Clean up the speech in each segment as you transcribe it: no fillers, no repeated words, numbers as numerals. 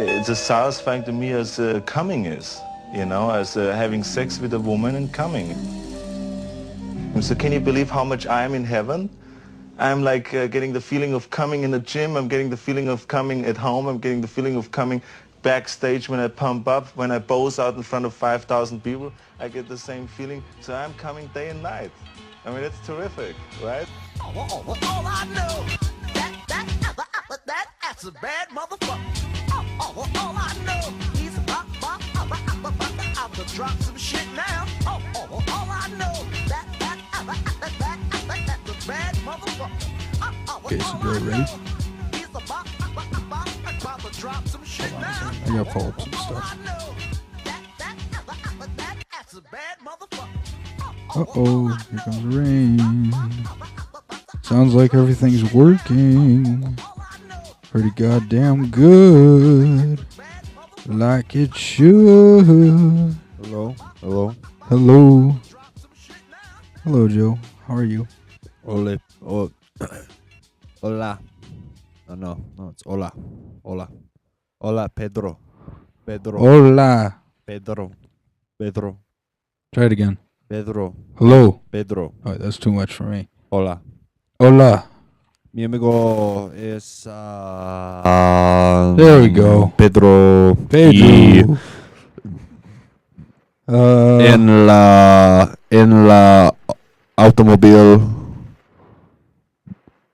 it's as satisfying to me as coming is, you know, as having sex with a woman and coming. So can you believe how much I am in heaven? I'm like getting the feeling of coming in the gym. I'm getting the feeling of coming at home. I'm getting the feeling of coming backstage when I pump up, when I pose out in front of 5,000 people. I get the same feeling. So I'm coming day and night. I mean, it's terrific, right? All I know, that's a bad motherfucker. All I know, he's about to drop some shit now. All I know, that's a bad motherfucker. Okay, so you're ready? He's about to drop some shit now. I gotta pull up some stuff. That's a bad motherfucker. Uh-oh, here comes the rain. Sounds like everything's working pretty goddamn good, like it should. Hello? Hello? Hello. Hello, Joe. How are you? Hola. Hola. No, it's hola. Hola. Hola, Pedro. Hola. Pedro. Try it again. Pedro. Hello. Pedro. Oh, that's too much for me. Hola. Hola. Mi amigo es... There we go. Pedro. Pedro. En la automóvil.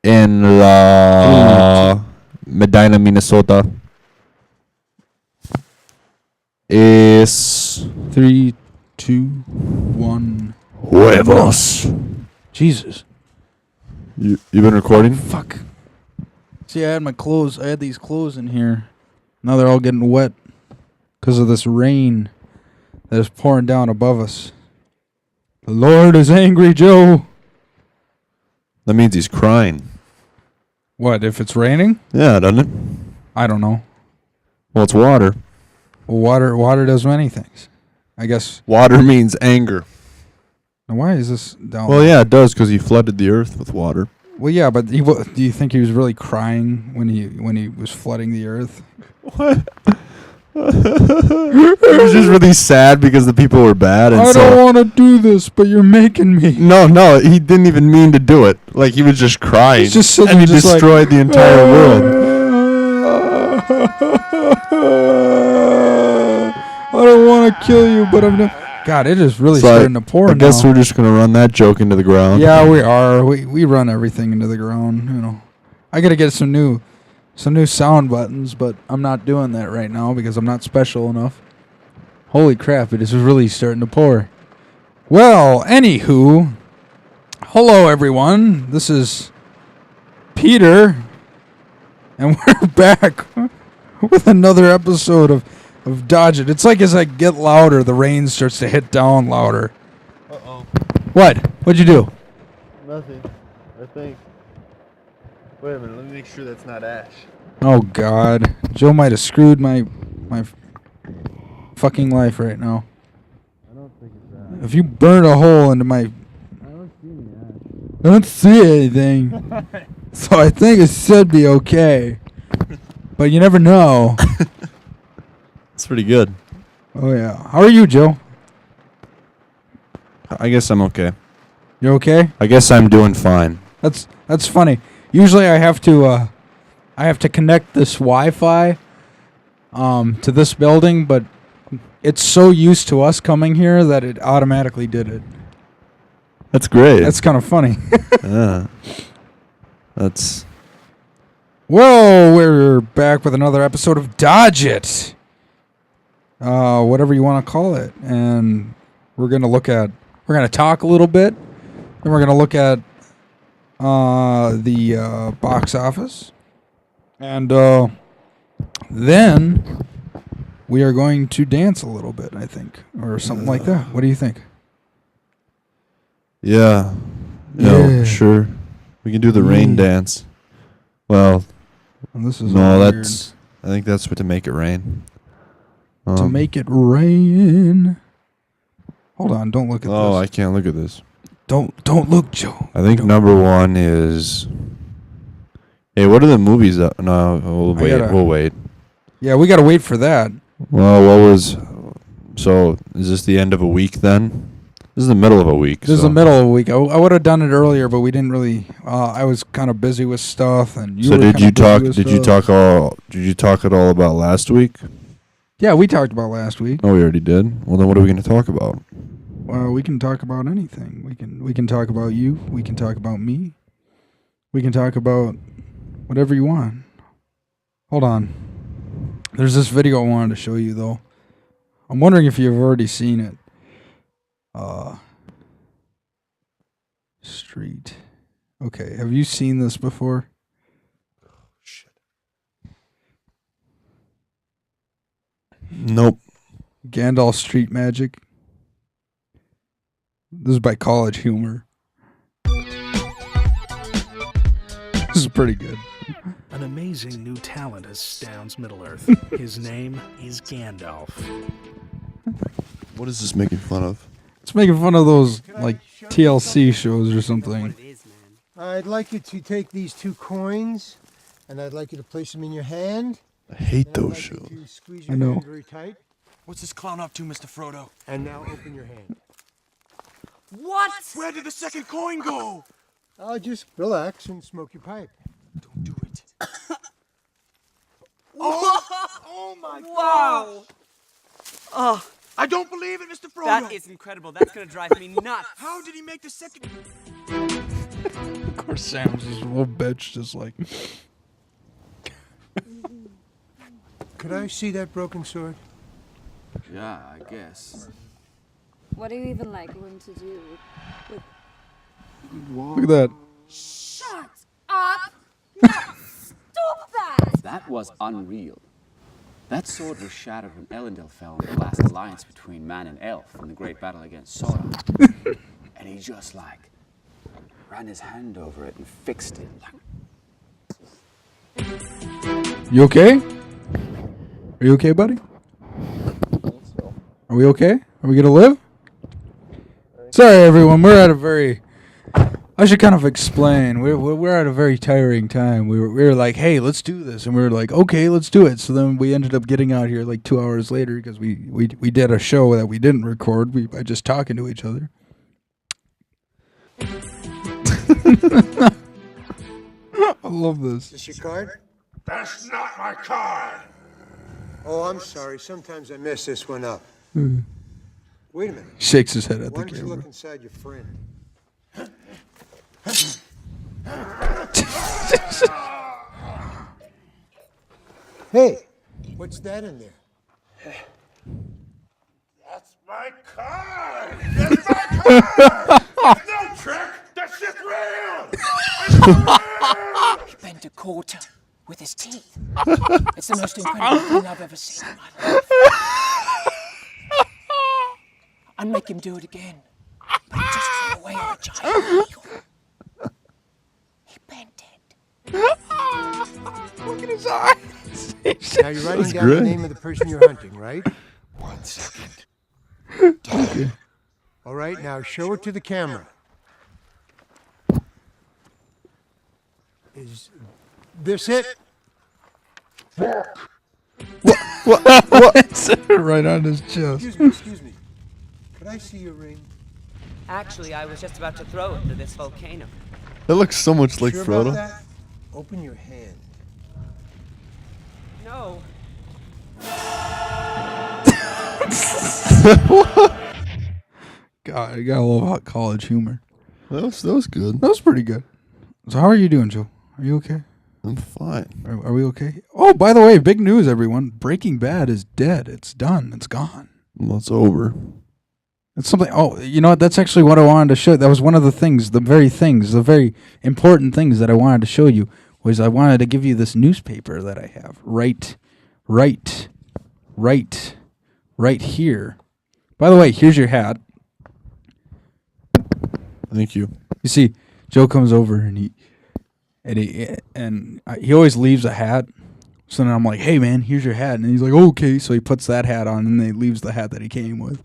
En la Medina, Minnesota. Es 3, 2, 1. huevos. Jesus. You been recording? Fuck. See, I had these clothes in here. Now they're all getting wet because of this rain that is pouring down above us. The Lord is angry, Joe. That means he's crying. What, if it's raining? Yeah, doesn't it? I don't know. Well, it's water. Well, water does many things. I guess. Water means anger. Now why is this down? Well, yeah, it does because he flooded the earth with water. Well, yeah, but do you think he was really crying when he was flooding the earth? What? He was just really sad because the people were bad. And I don't want to do this, but you're making me. No, he didn't even mean to do it. Like, he was just crying. He's just sitting and he there just destroyed the entire world. I don't want to kill you, but I'm not. God, it is really starting to pour now. I guess we're just going to run that joke into the ground. Yeah, we are. We run everything into the ground, you know. I got to get some new sound buttons, but I'm not doing that right now because I'm not special enough. Holy crap, it is really starting to pour. Well, anywho, hello everyone. This is Peter, and we're back with another episode of Dodge It. It's like as I get louder, the rain starts to hit down louder. Uh-oh. What? What'd you do? Nothing. I think. Wait a minute. Let me make sure that's not ash. Oh, God. Joe might have screwed my fucking life right now. I don't think it's ash. If you burn a hole into my... I don't see any ash. I don't see anything. So I think it should be okay. But you never know. It's pretty good. Oh, yeah. How are you, Joe? I guess I'm okay. You okay? I guess I'm doing fine. That's funny. Usually I have to connect this Wi-Fi to this building, but it's so used to us coming here that it automatically did it. That's great. That's kind of funny. Yeah. That's... Well, we're back with another episode of Dodge It. Whatever you want to call it. And we're going to talk a little bit. And we're going to look at the box office. And then we are going to dance a little bit, I think. Or something like that. What do you think? Yeah. Yeah. Sure. We can do the rain dance. Well, This is no, weird. that's... I think that's what to make it rain. To make it rain. Hold on, don't look at Oh, I this. can't look at this. Don't look, Joe. I think number one is... Hey, what are the movies that... No, we'll wait. gotta- We'll wait. Yeah, we got to wait for that. Well, so is this the end of a week then? This is the middle of a week. This is the middle of a week. I would have done it earlier, but we didn't really. I was kind of busy with stuff, and you. So were did you kinda talk? busy with Did you stuff. talk at all about last week? Yeah, we talked about last week. Oh, we already did. Well, then what are we going to talk about? Well, we can talk about anything. We can talk about you. We can talk about me. We can talk about whatever you want. Hold on. There's this video I wanted to show you though. I'm wondering if you've already seen it. Street. Okay, have you seen this before? Nope. Gandalf Street Magic. This is by College Humor. This is pretty good. An amazing new talent astounds Middle-earth. His name is Gandalf. What is this making fun of? It's making fun of those like TLC shows or something. I'd like you to take these 2 coins, and I'd like you to place them in your hand. I hate And I'd those like you shows. to squeeze I your know. hand very tight, What's this clown up to, Mr. Frodo? and now open your hand. What? Where did the second coin go? Just relax and smoke your pipe. Don't do it. Oh my God! Oh, I don't believe it, Mr. Frodo. that is incredible. That's gonna drive me nuts. How did he make the second? Of course, Sam's this little bitch just like. Could I see that broken sword? Yeah, I guess. What are you even like going to do with... Look at that. Shut up! No! Stop that! That was unreal. That sword was shattered when Elendil fell in the last alliance between man and elf in the great battle against Sauron. And he just ran his hand over it and fixed it. You okay? Are you okay, buddy? Are we okay? Are we gonna live? Sorry, everyone. We're at a very. I should kind of explain. We're at a very tiring time. We were like, hey, let's do this, and we were like, okay, let's do it. So then we ended up getting out here like 2 hours later because we did a show that we didn't record by just talking to each other. I love this. Is this your card? That's not my card. Oh, I'm sorry. Sometimes I mess this one up. Wait a minute. Shakes his head at Why the don't you look camera. inside your friend? Hey, what's that in there? That's my card. That's my card. No trick. That shit's real. He bent a quarter with his teeth. It's the most incredible thing I've ever seen in my life. I'd make him do it again, but he just flew away on a giant eagle. He bent it. Look at his eyes. Now you're writing down great. the name of the person you're hunting, right? 1 second. Okay. All right, now show it to the camera. Is this it? Right on his chest. Excuse me. Could I see your ring? Actually, I was just about to throw it into this volcano. That looks so much like Sure Frodo. about that? Open your hand. No. God, you gotta love hot college humor. That was good. That was pretty good. So how are you doing, Joe? Are you okay? I'm fine. Are we okay? Oh, by the way, big news, everyone. Breaking Bad is dead. It's done. It's gone. Well, it's over. It's something. Oh, you know what? That's actually what I wanted to show. That was one of the things, the very important things that I wanted to show you was I wanted to give you this newspaper that I have right here. By the way, here's your hat. Thank you. You see, Joe comes over and he always leaves a hat. So then I'm like, hey man, here's your hat, and he's like, okay. So he puts that hat on, and then he leaves the hat that he came with.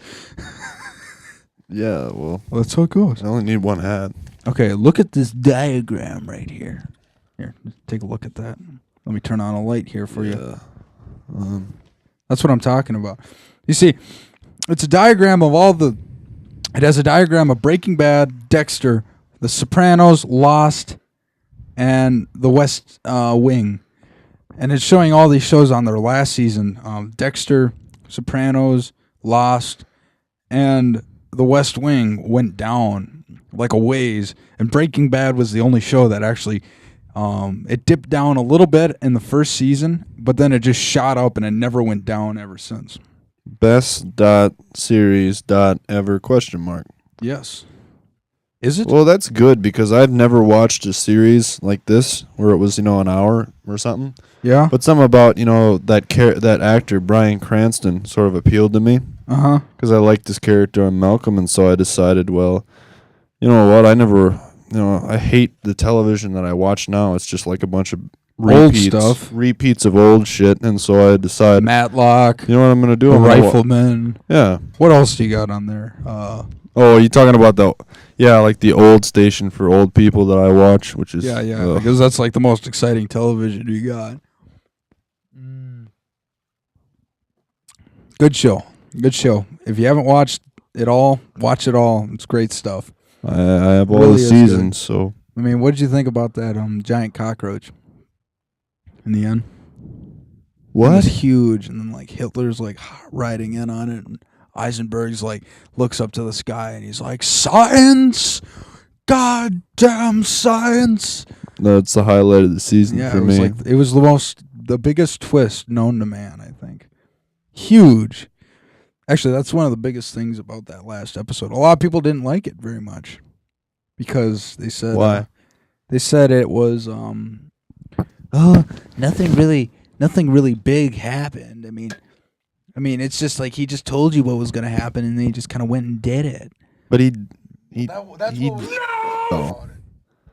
Yeah, well, That's how it goes. I only need one hat. Okay, look at this diagram right here. Here, take a look at that. Let me turn on a light here for you. That's what I'm talking about. You see, it's a diagram of all the. It has a diagram of Breaking Bad, Dexter, The Sopranos, Lost, and The West Wing. And it's showing all these shows on their last season. Dexter, Sopranos, Lost, and The West Wing went down like a ways. And Breaking Bad was the only show that actually... it dipped down a little bit in the first season, but then it just shot up and it never went down ever since. Best.series.ever ? Yes. Is it? Well, that's good because I've never watched a series like this where it was, an hour or something. Yeah. But something about, that actor, Bryan Cranston, sort of appealed to me. Uh-huh. Because I liked this character on Malcolm, and so I decided, well, you know what, I hate the television that I watch now. It's just like a bunch of repeats, old stuff. Repeats of old shit, and so I decided, Matlock. You know what I'm going to do? The I'm Rifleman. Yeah. What else do you got on there? Oh, you talking about like the old station for old people that I watch, which is... Yeah, because that's like the most exciting television you got. Good show. If you haven't watched it all, watch it all. It's great stuff. I have all Really the is seasons, good. so... I mean, what did you think about that giant cockroach in the end? What? It was huge, and then Hitler's riding in on it, and Eisenberg's looks up to the sky, and he's like, "Science, goddamn science!" That's the highlight of the season for me. It was the biggest twist known to man. I think huge. Actually, that's one of the biggest things about that last episode. A lot of people didn't like it very much because they said why? They said it was nothing really big happened. I mean, it's just like he just told you what was going to happen, and then he just kind of went and did it. But Did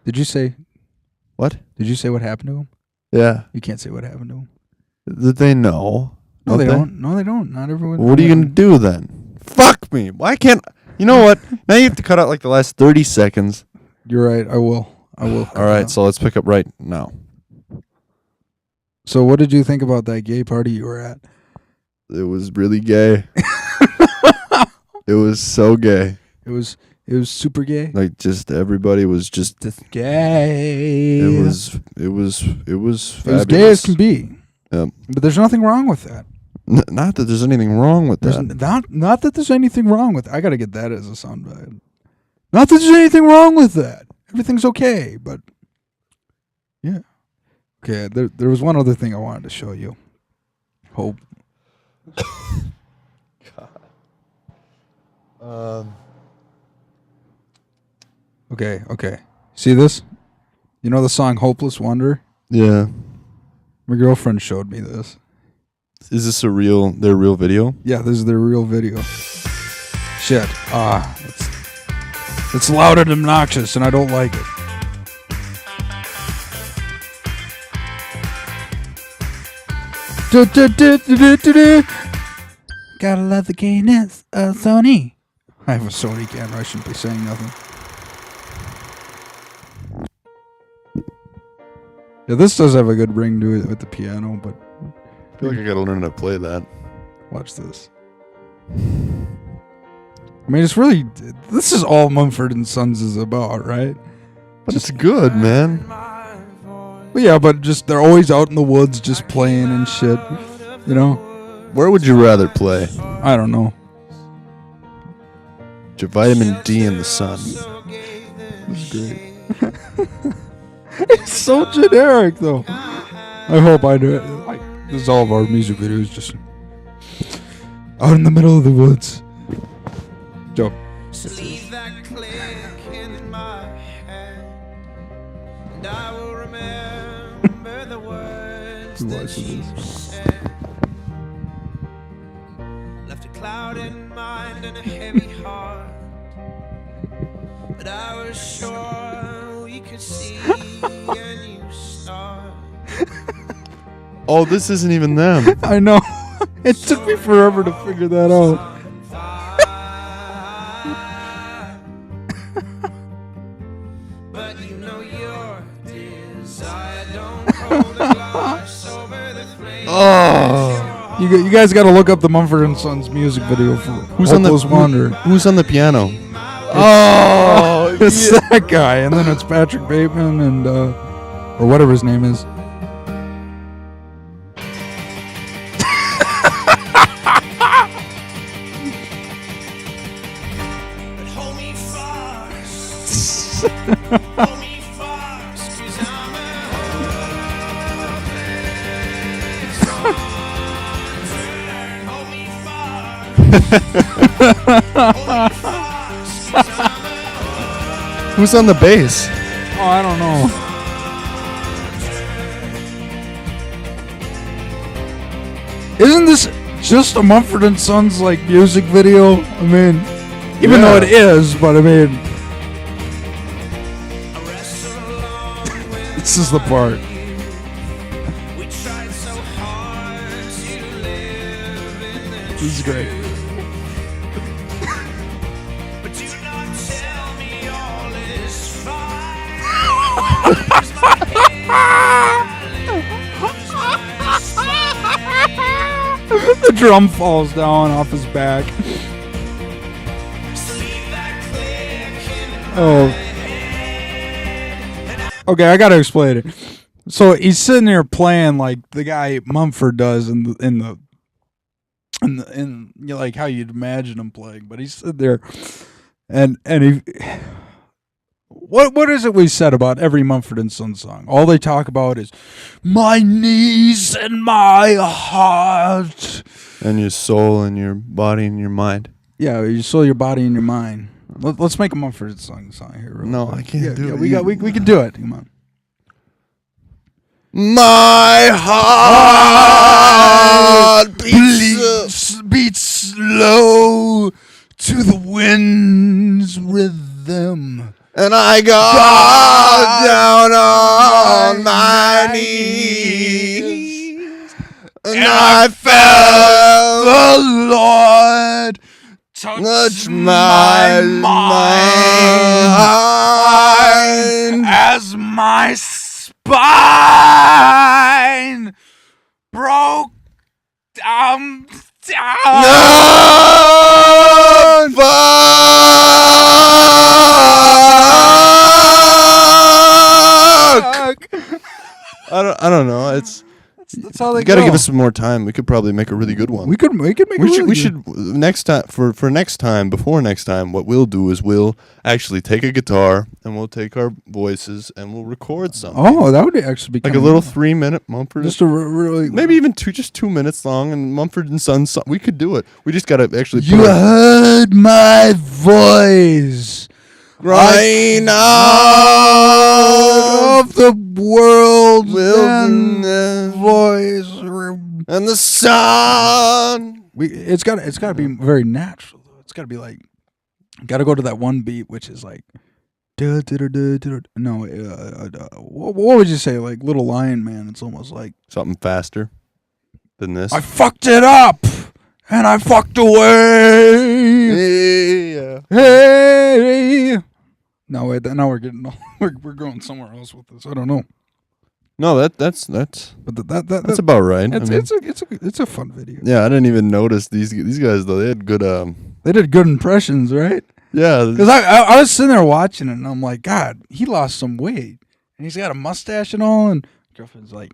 you say what? Did you say what happened to him? Yeah. You can't say what happened to him. Did they know? No, they don't. No, they don't. Not everyone. What are you going to do then? Fuck me. Why can't... You know what? Now you have to cut out the last 30 seconds. You're right. I will. All right, so let's pick up right now. So what did you think about that gay party you were at? It was really gay. It was so gay. It was super gay. Just everybody was just gay. It was fabulous. As gay as can be. But there's nothing wrong with that. Not that there's anything wrong with that. Not that there's anything wrong with it. I got to get that as a soundbite. Not that there's anything wrong with that. Everything's okay, but yeah. Okay, there was one other thing I wanted to show you. Hope. God. Okay. See this? You know the song Hopeless Wonder? Yeah. My girlfriend showed me this. Is this their real video? Yeah, this is their real video. Shit. It's loud and obnoxious, and I don't like it. Gotta love the gayness of Sony. I have a Sony camera. I shouldn't be saying nothing. Yeah, this does have a good ring to it with the piano, but I feel like I gotta learn how to play that. Watch this. I mean, it's really... This is all Mumford & Sons is about, right? But it's good, man. Well, yeah, but just they're always out in the woods just playing and shit, you know? Where would you rather play? I don't know. Your vitamin D in the sun. That's great. It's so generic, though. I hope I do it. This is all of our music videos, just out in the middle of the woods. Joe. Leave that click in my head, and I will remember the words that you said. Left a clouded mind and a heavy heart, but I was sure we could see a new start. Oh, this isn't even them. I know. It took me forever to figure that out. But you know your desire don't hold a glass over the flame. Oh. You guys got to look up the Mumford and Sons music video for Who's Hopeless Wonder. Who's on the piano? Oh, it's that guy, and then it's Patrick Bateman and or whatever his name is. Who's on the bass? Oh, I don't know. Isn't this just a Mumford and Sons like music video? I mean, even though it is, but I mean, this is the part. This is great. The drum falls down off his back. Oh. Okay, I gotta explain it. So he's sitting there playing like the guy Mumford does in you know, like how you'd imagine him playing, but he's sitting there and he. What is it we said about every Mumford and Sons song? All they talk about is my knees and my heart. And your soul and your body and your mind. Yeah, your soul, your body, and your mind. Let's make a Mumford and Sons song here. No, quick. I can't do it. We can do it. Come on. My heart beats slow to the wind's rhythm. And I got down on my knees, and I felt the Lord touch my mind as my spine broke down. I don't know. That's how they gotta go. give us some more time. We could probably make a really good one. We could make We should next time for next time. Before next time, what we'll do is we'll actually take a guitar and we'll take our voices and we'll record something. Oh, that would actually be like a little 3-minute Mumford. Just a really maybe even 2 minutes long and Mumford and Sons. We could do it. We just gotta actually. You heard my voice. Crying out of the world wilderness voice and the sun. It's got to be very natural though. It's got to be like, got to go to that one beat which is like, no, what would you say, like Little Lion Man? It's almost like something faster than this. I fucked it up and I fucked away. Yeah. Hey. No, wait. Now we're getting we're going somewhere else with this. I don't know. No, that's But that's about right. It's a fun video. Yeah, I didn't even notice these guys though. They had good They did good impressions, right? Yeah. Because I was sitting there watching it and I'm like, God, he lost some weight and he's got a mustache and all. And my girlfriend's like,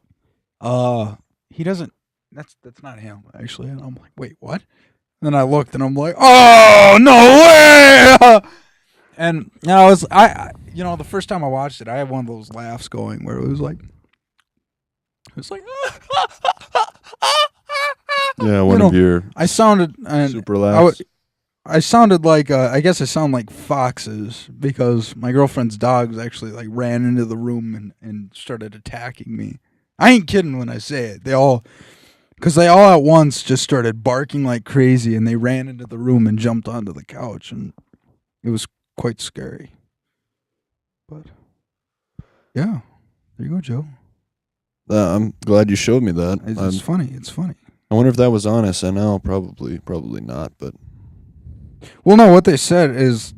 he doesn't. That's not him actually. And I'm like, wait, what? And then I looked and I'm like, oh no way! And I the first time I watched it, I had one of those laughs going where it was like, yeah, one of your. I sounded super laughs. I sounded like I guess I sound like foxes because my girlfriend's dogs actually like ran into the room and started attacking me. I ain't kidding when I say it. They all at once just started barking like crazy and they ran into the room and jumped onto the couch and it was quite scary. But yeah, there you go, Joe. I'm glad you showed me that. It's funny. It's funny. I wonder if that was on SNL. Probably not. But well, no. What they said is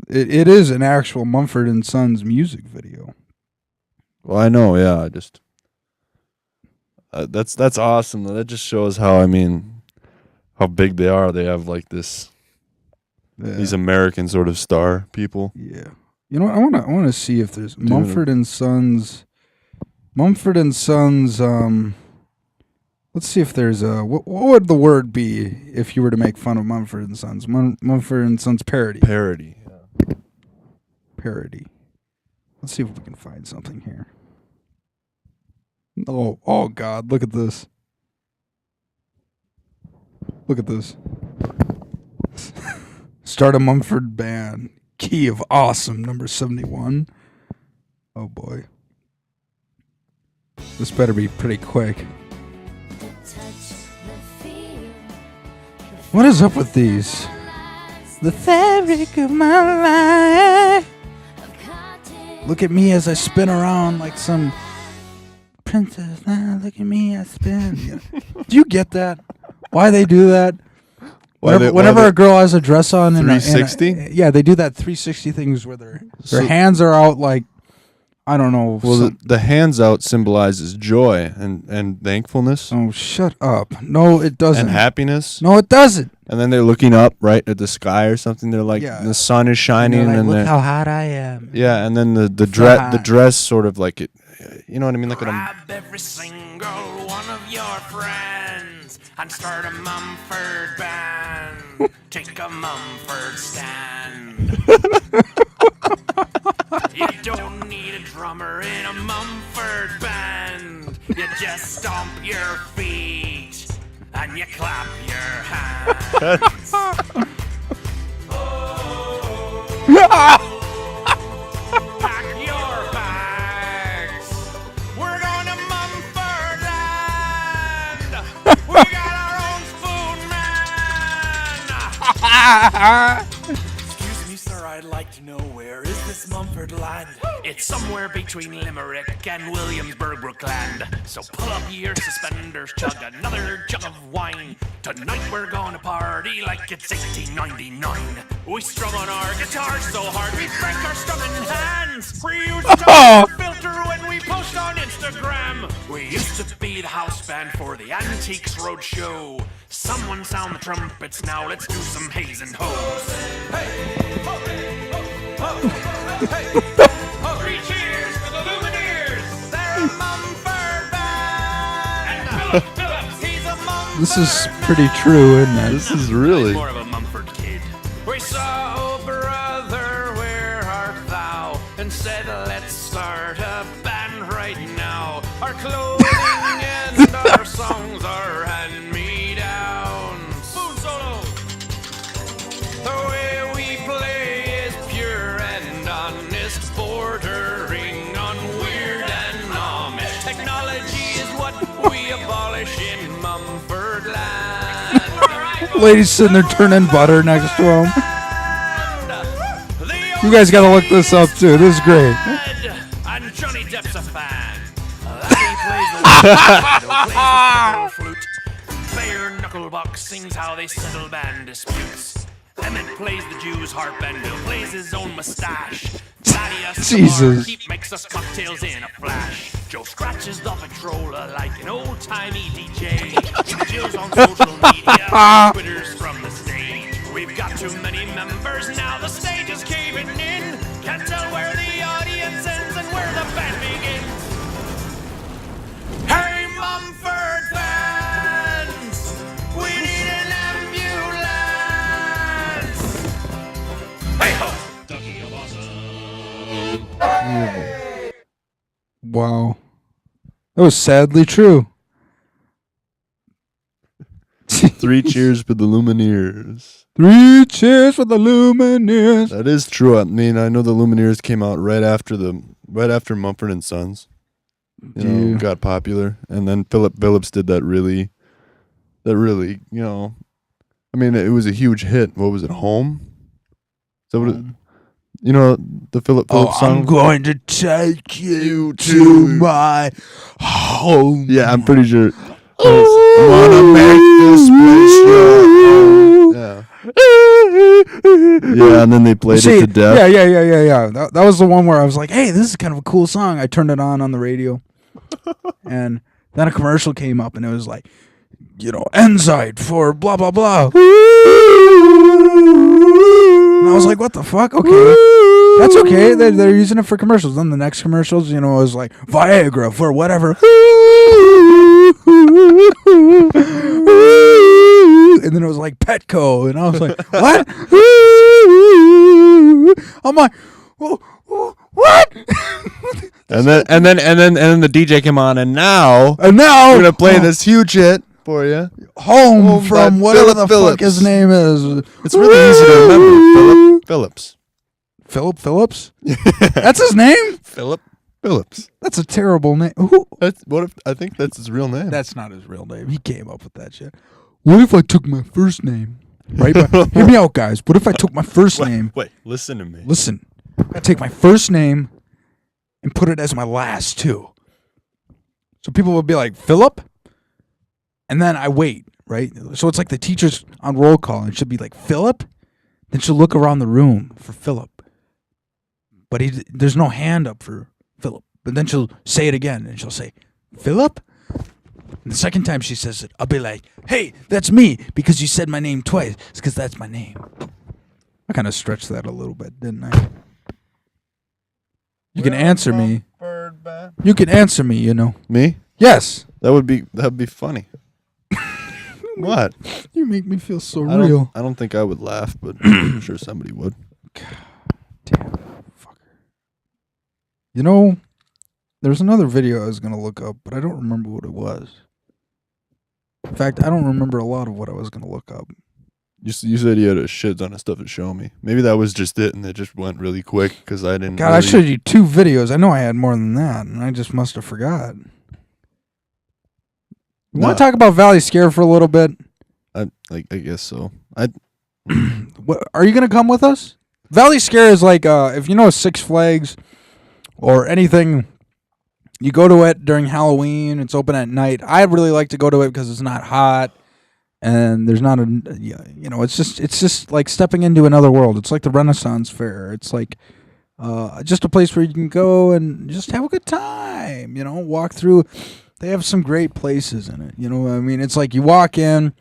it is an actual Mumford and Sons music video. Well, I know. Yeah, That's awesome. That just shows how how big they are. They have like these American sort of star people. Yeah. You know what? I wanna see if there's Mumford and Sons. Mumford and Sons. Let's see if there's a what would the word be if you were to make fun of Mumford and Sons? Mumford and Sons parody. Parody. Yeah. Parody. Let's see if we can find something here. Oh God! Look at this. Look at this. Start a Mumford band. Key of awesome, number 71. Oh boy. This better be pretty quick. What is up with these? The fabric of my life. Look at me as I spin around like some princess. Now look at me, I spin. Yeah. Do you get that? Why they do that? Whenever a girl has a dress on, 360. Yeah, they do that 360 things where their hands are out like, I don't know. Well, the hands out symbolizes joy and thankfulness. Oh, shut up! No, it doesn't. And happiness. No, it doesn't. And then they're looking up right at the sky or something. They're like, the sun is shining, and, like, look how hot I am. Yeah, and then the dress sort of like it. You know what I mean? Like grab every single one of your friends and start a Mumford band. Take a Mumford stand. You don't need a drummer in a Mumford band. You just stomp your feet and you clap your hands. Pack your bags. We're going to Mumford land. We got our own spoon man. Excuse me, sir, I'd like to know where is this Mumford land? It's somewhere between Limerick and Williamsburg, Brookland. So pull up your suspenders, chug another jug of wine. Tonight we're gonna party like it's 1899. We strum on our guitars so hard we break our strumming hands. We use a filter when we post on Instagram. We used to be the house band for the Antiques Roadshow. Someone sound the trumpets now, let's do some haze and hose. Hey, ho, ho, hey, ho. 3 cheers for the Lumineers. They're a Mumford band. And Phillips, he's a Mumford. This is pretty true, isn't it? This is really more of a Mumford kid. We saw, oh brother, where art thou? And said, let's start a band right now. Our clothing and our songs are hand-me-downs. Spoon solo. The way we play is pure and honest, bordering on weird and Amish. Technology is what we abolish in Mumford land. Lady's sitting there turning butter next to him. You guys gotta look this up too. This is great. And Johnny Depp's a fan. He plays the flute. Bare Knucklebox sings how they settle band disputes. Emmett plays the Jew's harp and Bill plays his own mustache. Thaddeus Jesus. Keep makes us cocktails in a flash. Joe scratches the patroller like an old-timey DJ. Jill's on social media, Twitters from the stage. We've got too many members now, the stage is caving in. Can't tell where the audience ends and where the band begins. Hey, Mumford fans, we need an ambulance. Hey ho, Ducky of Awesome. Wow. That was sadly true. 3 cheers for the Lumineers. 3 cheers for the Lumineers. That is true. I mean, I know the Lumineers came out right after Mumford and Sons. You know, got popular, and then Philip Phillips did that really, you know, I mean, it was a huge hit. What was it? Home? Is that what it, you know, the Philip Phillips song? I'm going to take you to my home. Yeah, I'm pretty sure. Wanna make this place your home. Yeah, and then they played it to death. Yeah. That was the one where I was like, hey, this is kind of a cool song. I turned it on the radio. And Then a commercial came up, and it was like, Enzyte for blah, blah, blah. And I was like, what the fuck? Okay. That's okay. They're using it for commercials. Then the next commercials, it was like Viagra for whatever. And then it was like Petco. And I was like, what? I'm like, what? And then the DJ came on, and now we're gonna play this huge hit for you. Home from whatever the fuck his name is. It's really easy to remember. Phillips. Philip Phillips? That's his name? Philip Phillips. That's a terrible name. I think that's his real name. That's not his real name. He came up with that shit. What if I took my first name? Right? Hear me out, guys. What if I took my first name? Wait, listen to me. Listen. I take my first name and put it as my last too. So people would be like, Philip? And then I wait, right? So it's like the teacher's on roll call and she'll be like, Philip? Then she'll look around the room for Philip. But there's no hand up for Philip. But then she'll say it again and she'll say, Philip? And the second time she says it, I'll be like, hey, that's me because you said my name twice. It's because that's my name. I kind of stretched that a little bit, didn't I? You can answer me. You can answer me, Me? Yes. That'd be funny. What? You make me feel so real. I don't think I would laugh, but I'm sure somebody would. God damn, fucker. There's another video I was going to look up, but I don't remember what it was. In fact, I don't remember a lot of what I was going to look up. You said you had a shit ton of stuff to show me. Maybe that was just it, and it just went really quick because I didn't. God, I showed you 2 videos. I know I had more than that, and I just must have forgot. You want to talk about Valley Scare for a little bit? I guess so. What, are you going to come with us? Valley Scare is like, if you know Six Flags or anything, you go to it during Halloween. It's open at night. I really like to go to it because it's not hot. And there's not it's just like stepping into another world. It's like the Renaissance Fair. It's like just a place where you can go and just have a good time, walk through. They have some great places in it. It's like you walk in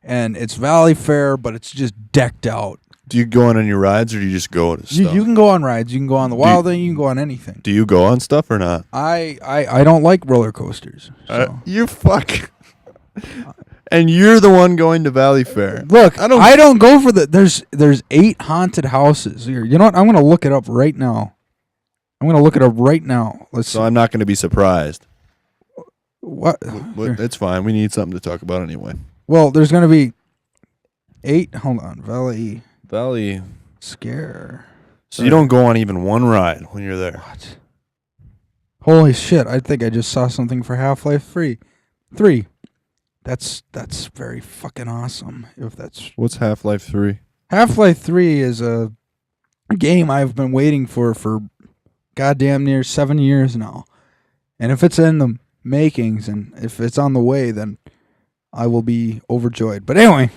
and it's Valley Fair, but it's just decked out. Do you go on any rides or do you just go to stuff? You can go on rides. You can go on the wild thing. You can go on anything. Do you go on stuff or not? I don't like roller coasters. So. You fuck. And you're the one going to Valley Fair. Look, I don't go for there's 8 haunted houses here. You know what? I'm going to look it up right now. Let's see. I'm not going to be surprised. What? It's fine. We need something to talk about anyway. Well, there's going to be 8. Hold on. Valley Scare. So you don't go on even one ride when you're there. What? Holy shit. I think I just saw something for Half-Life 3. That's very fucking awesome. If that's What's Half-Life 3? Half-Life 3 is a game I've been waiting for goddamn near 7 years now. And if it's in the makings and if it's on the way, then I will be overjoyed. But anyway,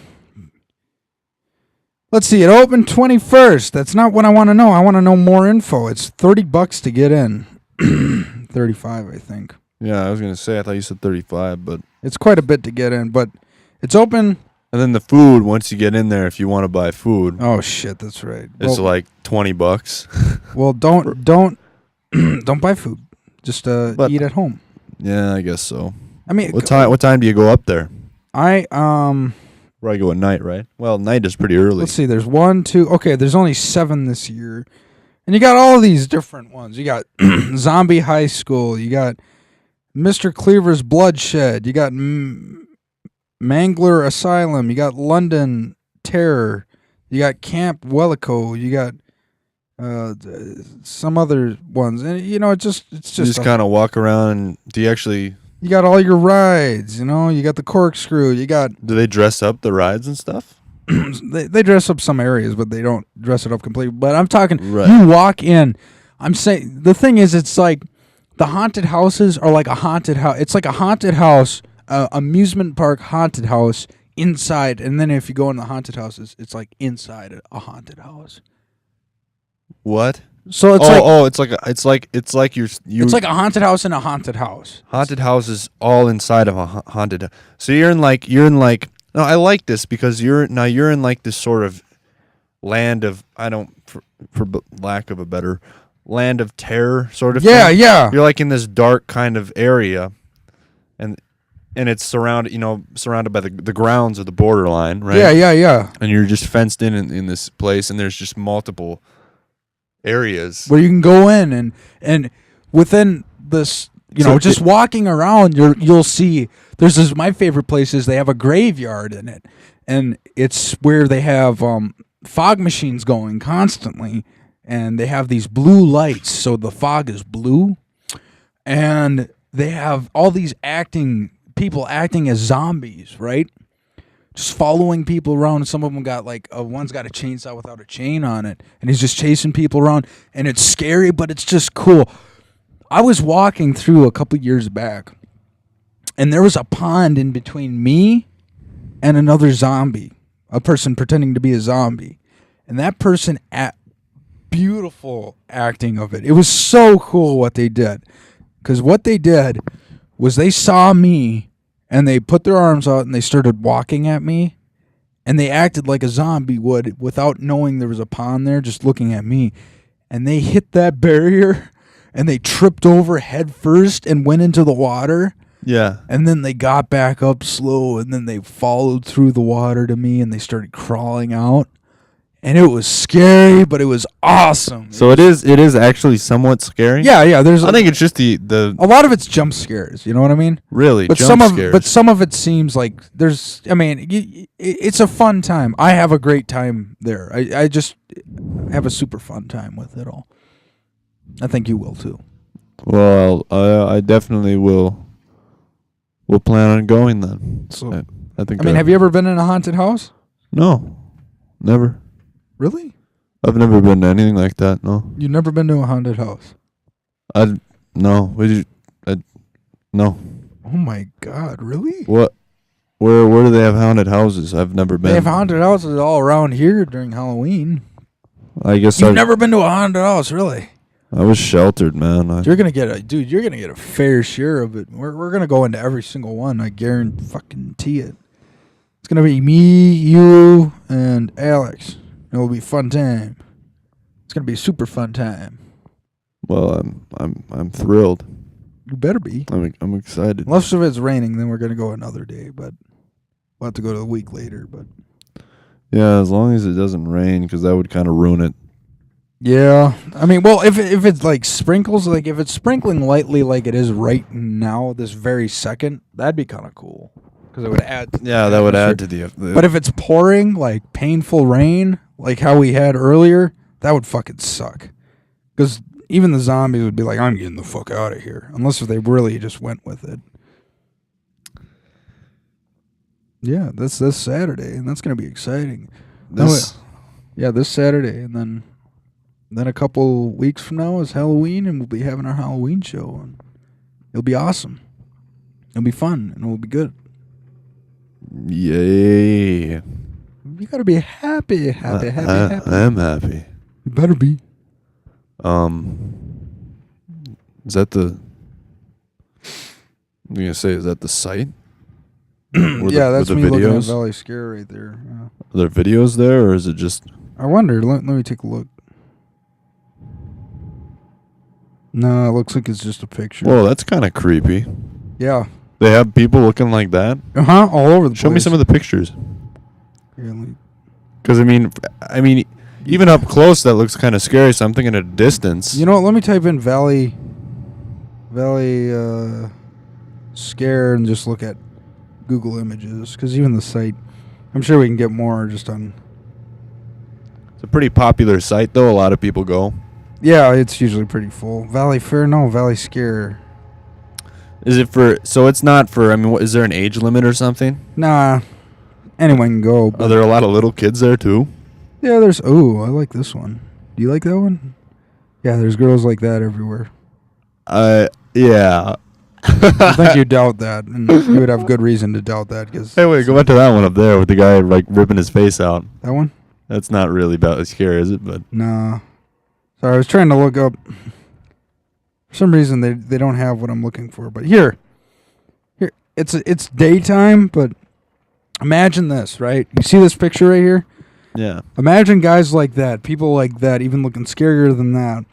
let's see. It opened 21st. That's not what I want to know. I want to know more info. It's $30 to get in. 35, I think. Yeah, I was going to say, I thought you said 35, but... It's quite a bit to get in, but it's open. And then the food, once you get in there, if you want to buy food... Oh, shit, that's right. It's like $20. Well, don't buy food. Just eat at home. Yeah, I guess so. I mean... What time do you go up there? Probably go at night, right? Well, night is pretty early. Let's see, there's 1, 2... Okay, there's only 7 this year. And you got all these different ones. You got Zombie High School. You got Mr. Cleaver's Bloodshed. You got Mangler Asylum. You got London Terror. You got Camp Wellico. You got some other ones. And, it's just... You just kind of walk around and do you actually... You got all your rides, you got the corkscrew. You got... Do they dress up the rides and stuff? They dress up some areas, but they don't dress it up completely. But I'm talking, You walk in. I'm saying, the thing is, it's like the haunted houses are like a haunted house. It's like a haunted house, amusement park haunted house inside. And then if you go in the haunted houses, it's like inside a haunted house. What? So it's it's like you. It's like a haunted house in a haunted house. Haunted house is all inside of a haunted. So you're in like. No, I like this because you're in like this sort of land of for lack of a better land of terror sort of thing. Yeah. You're like in this dark kind of area, and it's surrounded by the grounds of the borderline, right? Yeah. And you're just fenced in this place, and there's just multiple areas where you can go in and within this, just walking around, you'll see there's my favorite place is they have a graveyard in it, and it's where they have fog machines going constantly, and they have these blue lights, so the fog is blue, and they have all these people acting as zombies, right? Just following people around. Some of them got one's got a chainsaw without a chain on it, and he's just chasing people around, and it's scary, but it's just cool. I was walking through a couple years back, and there was a pond in between me and another zombie, a person pretending to be a zombie, and that person beautiful acting of it. It was so cool what they did, because what they did was they saw me, and they put their arms out, and they started walking at me, and they acted like a zombie would without knowing there was a pond there, just looking at me. And they hit that barrier, and they tripped over head first and went into the water. Yeah. And then they got back up slow, and then they followed through the water to me, and they started crawling out. And it was scary, but it was awesome. So it is actually somewhat scary. Yeah. I think it's just a lot of it's jump scares. You know what I mean? Really, but jump scares. But some of it seems like there's. I mean, it's a fun time. I have a great time there. I just have a super fun time with it all. I think you will too. Well, I definitely will. We'll plan on going then. So I think. I mean, have you ever been in a haunted house? No, never. Really? I've never been to anything like that. No. You've never been to a haunted house? No. No. Oh my God! Really? What? Where do they have haunted houses? I've never been. They have haunted houses all around here during Halloween. I guess you've never been to a haunted house, really? I was sheltered, man. You're gonna get a fair share of it. We're gonna go into every single one. I guarantee it. It's gonna be me, you, and Alex. It'll be a fun time. It's gonna be a super fun time. Well, I'm thrilled. You better be. I'm excited. Unless if it's raining, then we're gonna go another day. But we'll have to go to the week later. But yeah, as long as it doesn't rain, because that would kind of ruin it. Yeah, I mean, well, if it's like sprinkles, like if it's sprinkling lightly, like it is right now, this very second, that'd be kind of cool. Because it would add. That would add to the. But if it's pouring like painful rain, like how we had earlier, that would fucking suck. Because even the zombies would be like, "I'm getting the fuck out of here," unless if they really just went with it. Yeah, that's this Saturday, and that's gonna be exciting. This Saturday, and then a couple weeks from now is Halloween, and we'll be having our Halloween show, and it'll be awesome. It'll be fun, and it'll be good. Yay. You gotta be happy. I am happy. You better be. Is that the... I'm going to say, is that the site? Yeah, that's me looking at Valley Scare right there. Yeah. Are there videos there, or is it just... I wonder. Let me take a look. No, it looks like it's just a picture. Whoa, that's kind of creepy. Yeah. They have people looking like that? Uh-huh, all over the place. Show me some of the pictures. Because, I mean, even up close, that looks kind of scary, so I'm thinking at a distance. You know what? Let me type in Valley Scare and just look at Google Images, because even the site, I'm sure we can get more just on... It's a pretty popular site, though. A lot of people go. Yeah, it's usually pretty full. Valley Scare. Is it for... So it's not for... I mean, is there an age limit or something? Nah. Anyone can go. Are there a lot of little kids there, too? Yeah, there's... Oh, I like this one. Do you like that one? Yeah, there's girls like that everywhere. Yeah. I think you doubt that, and you would have good reason to doubt that. Cause hey, wait, go back to that one up there with the guy, like, ripping his face out. That one? That's not really about scary, is it? But nah. Sorry, I was trying to look up. For some reason, they don't have what I'm looking for. But here, it's daytime. But imagine this, right? You see this picture right here? Yeah. Imagine guys like that, people like that, even looking scarier than that.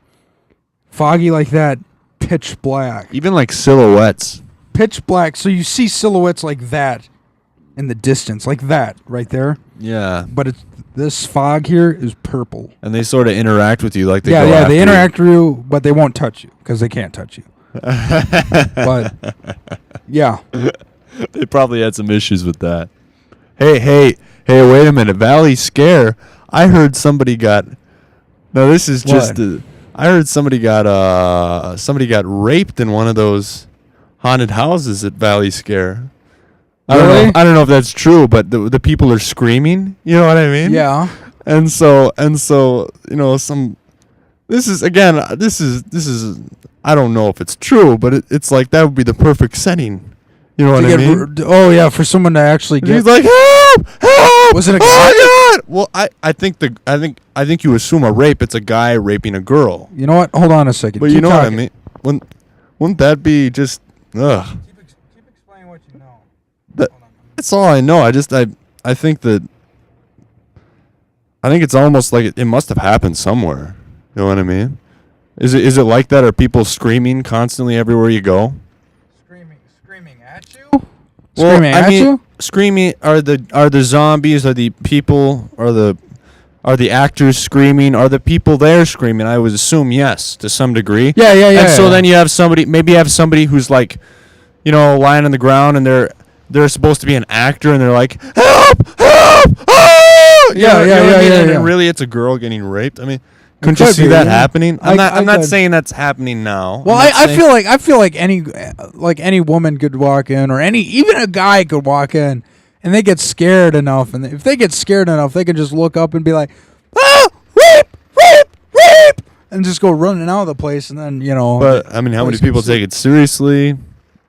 Foggy like that, pitch black. Even like silhouettes. Pitch black. So you see silhouettes like that in the distance, like that right there. Yeah. But this fog here is purple. And they sort of interact with you like they yeah, go yeah, after they you. interact with you, but they won't touch you because they can't touch you. But yeah, they probably had some issues with that. Hey, wait a minute. Valley Scare. I heard somebody got. No, this is just. I heard somebody got raped in one of those haunted houses at Valley Scare. I don't know if that's true, but the people are screaming. You know what I mean? Yeah. And so you know some. This is I don't know if it's true, but it's like that would be the perfect setting. You know what I mean? Oh yeah, for someone to actually get. He's like, help! Was it a guy? Oh my God! Well, I think you assume a rape. It's a guy raping a girl. You know what? Hold on a second. But Keep you know talking. what I mean? Wouldn't that be just ugh? Keep explaining what you know. That's all I know. I think it's almost like it must have happened somewhere. You know what I mean? Is it like that? Are people screaming constantly everywhere you go? Screaming at you? Well, Screaming at you? Screaming are the zombies? Are the people? Are the actors screaming? Are the people there screaming? I would assume yes, to some degree. Yeah. And so then you have somebody who's like, you know, lying on the ground, and they're supposed to be an actor, and they're like, help! Oh! Yeah. And really, it's a girl getting raped. I mean, couldn't you see that happening? I'm not saying that's happening now. Well, I feel like any woman could walk in, or even a guy could walk in, and they get scared enough, and if they get scared enough, they can just look up and be like, ah, rape, and just go running out of the place, and then you know. But I mean, how many people take it seriously? You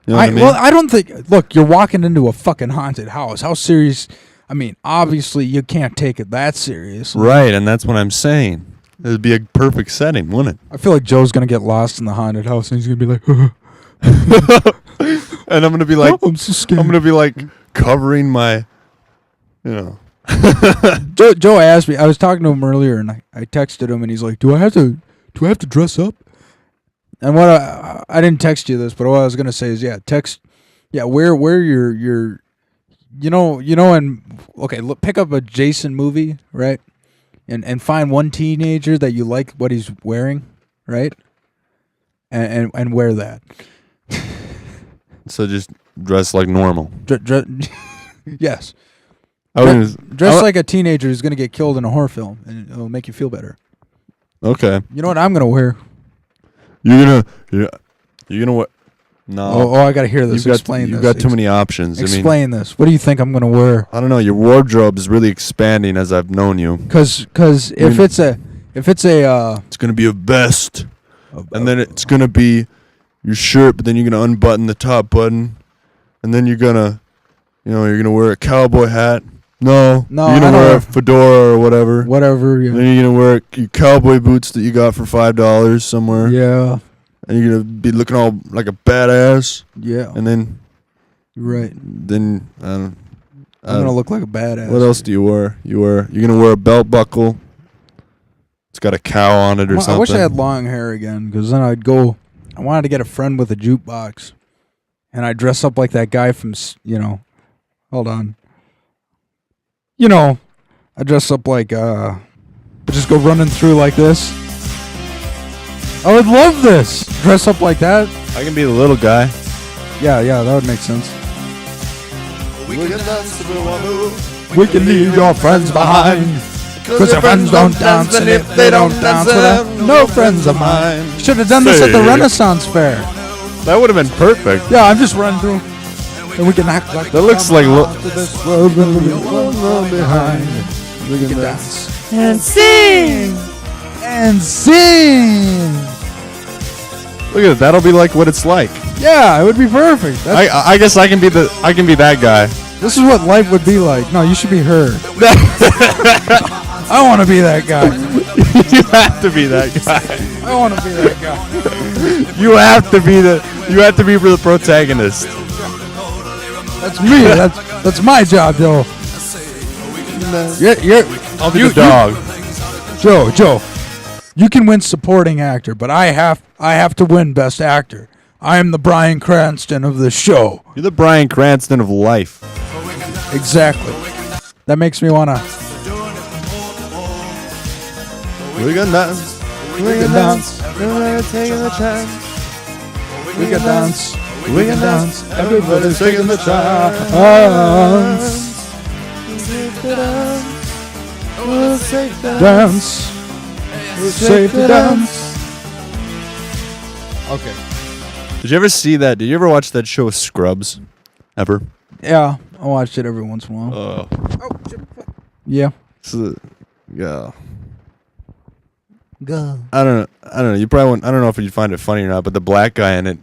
know what I mean? Well, I don't think. Look, you're walking into a fucking haunted house. How serious? I mean, obviously, you can't take it that serious. Right, and that's what I'm saying. It would be a perfect setting, wouldn't it? I feel like Joe's gonna get lost in the haunted house, and he's gonna be like, and I'm gonna be like, I'm so scared. I'm gonna be like covering my, you know. Joe asked me. I was talking to him earlier, and I texted him, and he's like, "Do I have to dress up?" And what I didn't text you this, but what I was gonna say is, wear your, and pick up a Jason movie, right? And find one teenager that you like what he's wearing, right? And wear that. So just dress like normal. Yes. Dress like a teenager who's gonna get killed in a horror film, and it'll make you feel better. Okay. You know what I'm gonna wear? You're gonna what? No. Oh, I gotta hear this. Explain this. You've got too many options. Explain this. What do you think I'm gonna wear? I don't know. Your wardrobe is really expanding as I've known you. Because if it's a it's gonna be a vest, and then it's gonna be your shirt, but then you're gonna unbutton the top button, and then you're gonna wear a cowboy hat. No, you're gonna wear a fedora or whatever. Whatever. Yeah. Then you're gonna wear your cowboy boots that you got for $5 somewhere. Yeah. And you're gonna be looking all like a badass. Yeah. And then, right. Then I'm gonna look like a badass. What else do you wear? You're gonna wear a belt buckle. It's got a cow on it or something. I wish I had long hair again, because then I'd go. I wanted to get a friend with a jukebox, and I'd dress up like that guy from Hold on. I dress up like just go running through like this. I would love this. Dress up like that. I can be the little guy. Yeah, that would make sense. We can dance if we want to. We can leave your friends behind. Because your friends don't dance, and if they don't dance with them, no friends of mine. Should have done this at the Renaissance Fair. That would have been perfect. Yeah, I'm just running through. And we can act like that looks like this world behind. We can dance and sing. Look at it. That'll be like what it's like. Yeah, it would be perfect. I guess I can be that guy. This is what life would be like. No, you should be her. I want to be that guy. You have to be that guy. I want to be that guy. You have to be the protagonist. That's me. That's my job, though. I'll be the dog. Joe, you can win supporting actor, but I have to win best actor. I am the Bryan Cranston of the show. You're the Bryan Cranston of life. Exactly. That makes me wanna. We can dance. We can dance. We're taking the chance. We can dance. We can dance. Everybody's taking the chance. We'll take the Dance. Safe to dance. Okay. Did you ever see that? Did you ever watch that show Scrubs? Ever? Yeah, I watched it every once in a while. Yeah. So, yeah. Go. I don't know. You probably won't. I don't know if you'd find it funny or not, but the black guy in it,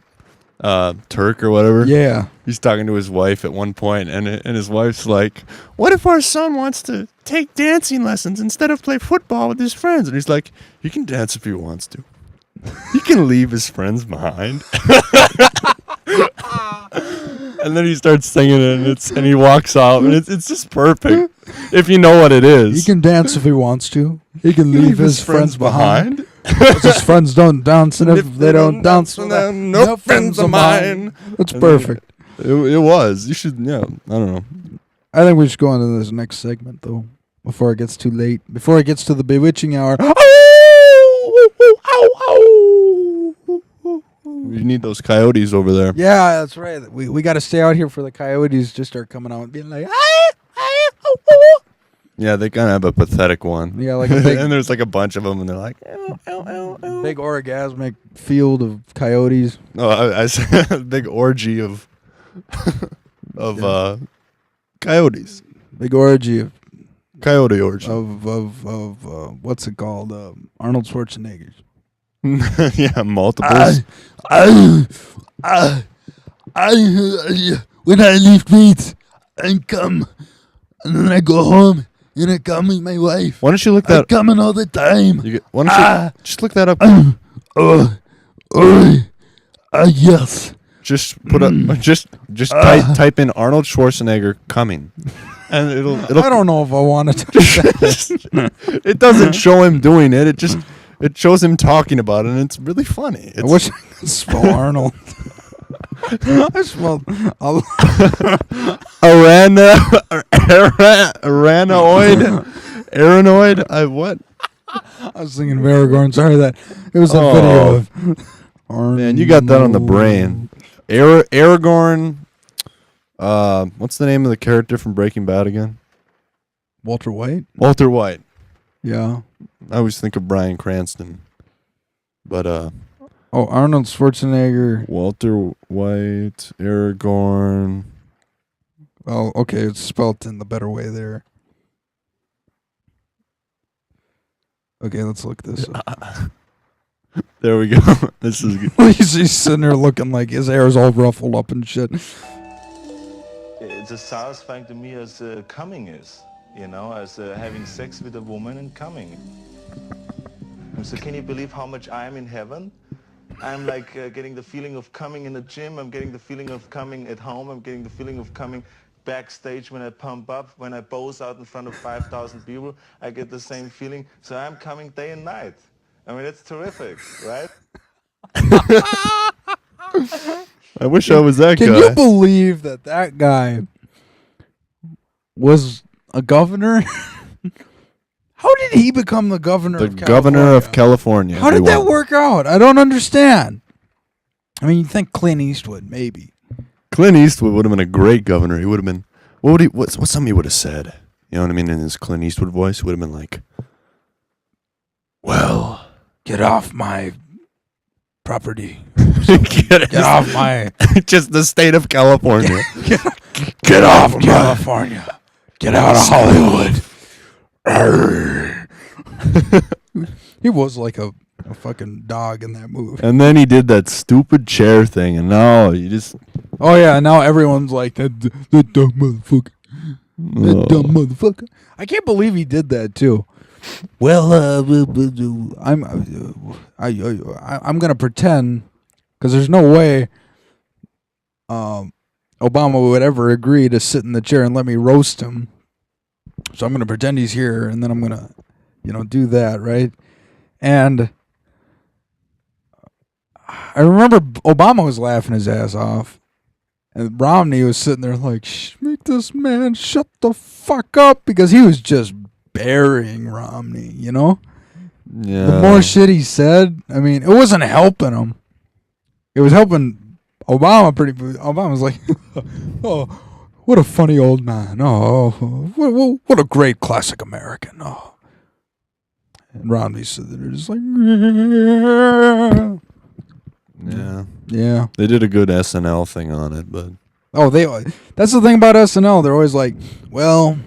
Turk or whatever. Yeah. He's talking to his wife at one point, and his wife's like, "What if our son wants to take dancing lessons instead of play football with his friends?" And he's like, "He can dance if he wants to. He can leave his friends behind." And then he starts singing it, and he walks out, and it's just perfect if you know what it is. He can dance if he wants to. He can leave his friends behind. His friends don't dance, and if they don't dance, no friends of mine. That's perfect. It was. You should. Yeah. I don't know. I think we should go on to this next segment though, before it gets too late. Before it gets to the bewitching hour. You need those coyotes over there. Yeah, that's right. We got to stay out here for the coyotes to start coming out and being like, Yeah, they kind of have a pathetic one. Yeah, like a big, and there's like a bunch of them, and they're like, big orgasmic field of coyotes. Oh, I said a big orgy of coyotes. Big orgy of Coyote orgy. Of what's it called? Arnold Schwarzenegger's. Yeah, multiples. When I lift weights and come, and then I go home and I come with my wife. Why don't you look that? I'm coming all the time. Why don't you just look that up? Yes. Just put up. Just type in Arnold Schwarzenegger coming, and it'll. I don't know if I want to do that. It doesn't show him doing it. It shows him talking about it, and it's really funny. I wish I could spell Arnold. I spelled Aranoid. What? I was thinking of Aragorn. Sorry that it was a video of Arnold. Man, you got that on the brain. Aragorn. What's the name of the character from Breaking Bad again? Walter White. Walter White. Yeah. I always think of Bryan Cranston, but Arnold Schwarzenegger. Walter White, Aragorn. Oh, okay, it's spelled in the better way there. Okay, let's look this up. There we go. This is good. He's sitting there looking like his hair's all ruffled up and shit. It's as satisfying to me as coming is, as having sex with a woman and coming. So can you believe how much I am in heaven? I'm like getting the feeling of coming in the gym. I'm getting the feeling of coming at home. I'm getting the feeling of coming backstage when I pump up, when I pose out in front of 5,000 people. I get the same feeling. So I'm coming day and night. I mean, it's terrific, right? I wish I was that guy. Can you believe that guy was a governor? How did he become the governor of California? The governor of California. How did that work out? I don't understand. I mean, you think Clint Eastwood, maybe. Clint Eastwood would have been a great governor. He would have been. What's something he would have said? You know what I mean? In his Clint Eastwood voice, he would have been like, "Well, get off my property. get off my just the state of California. Get off California. Get out of Hollywood." He was like a fucking dog in that movie. And then he did that stupid chair thing, and now you just... Oh yeah, now everyone's like, that dumb motherfucker. That dumb motherfucker. I can't believe he did that too. well, I'm gonna pretend because there's no way Obama would ever agree to sit in the chair and let me roast him. So I'm gonna pretend he's here, and then I'm gonna, do that, right? And I remember Obama was laughing his ass off, and Romney was sitting there like, make this man shut the fuck up, because he was just burying Romney, Yeah. The more shit he said, I mean, it wasn't helping him. It was helping Obama pretty. Obama was like, oh, what a funny old man. Oh, what a great classic American. Oh. And Romney said that it was like, yeah. Yeah. They did a good SNL thing on it, but that's the thing about SNL. They're always like, well,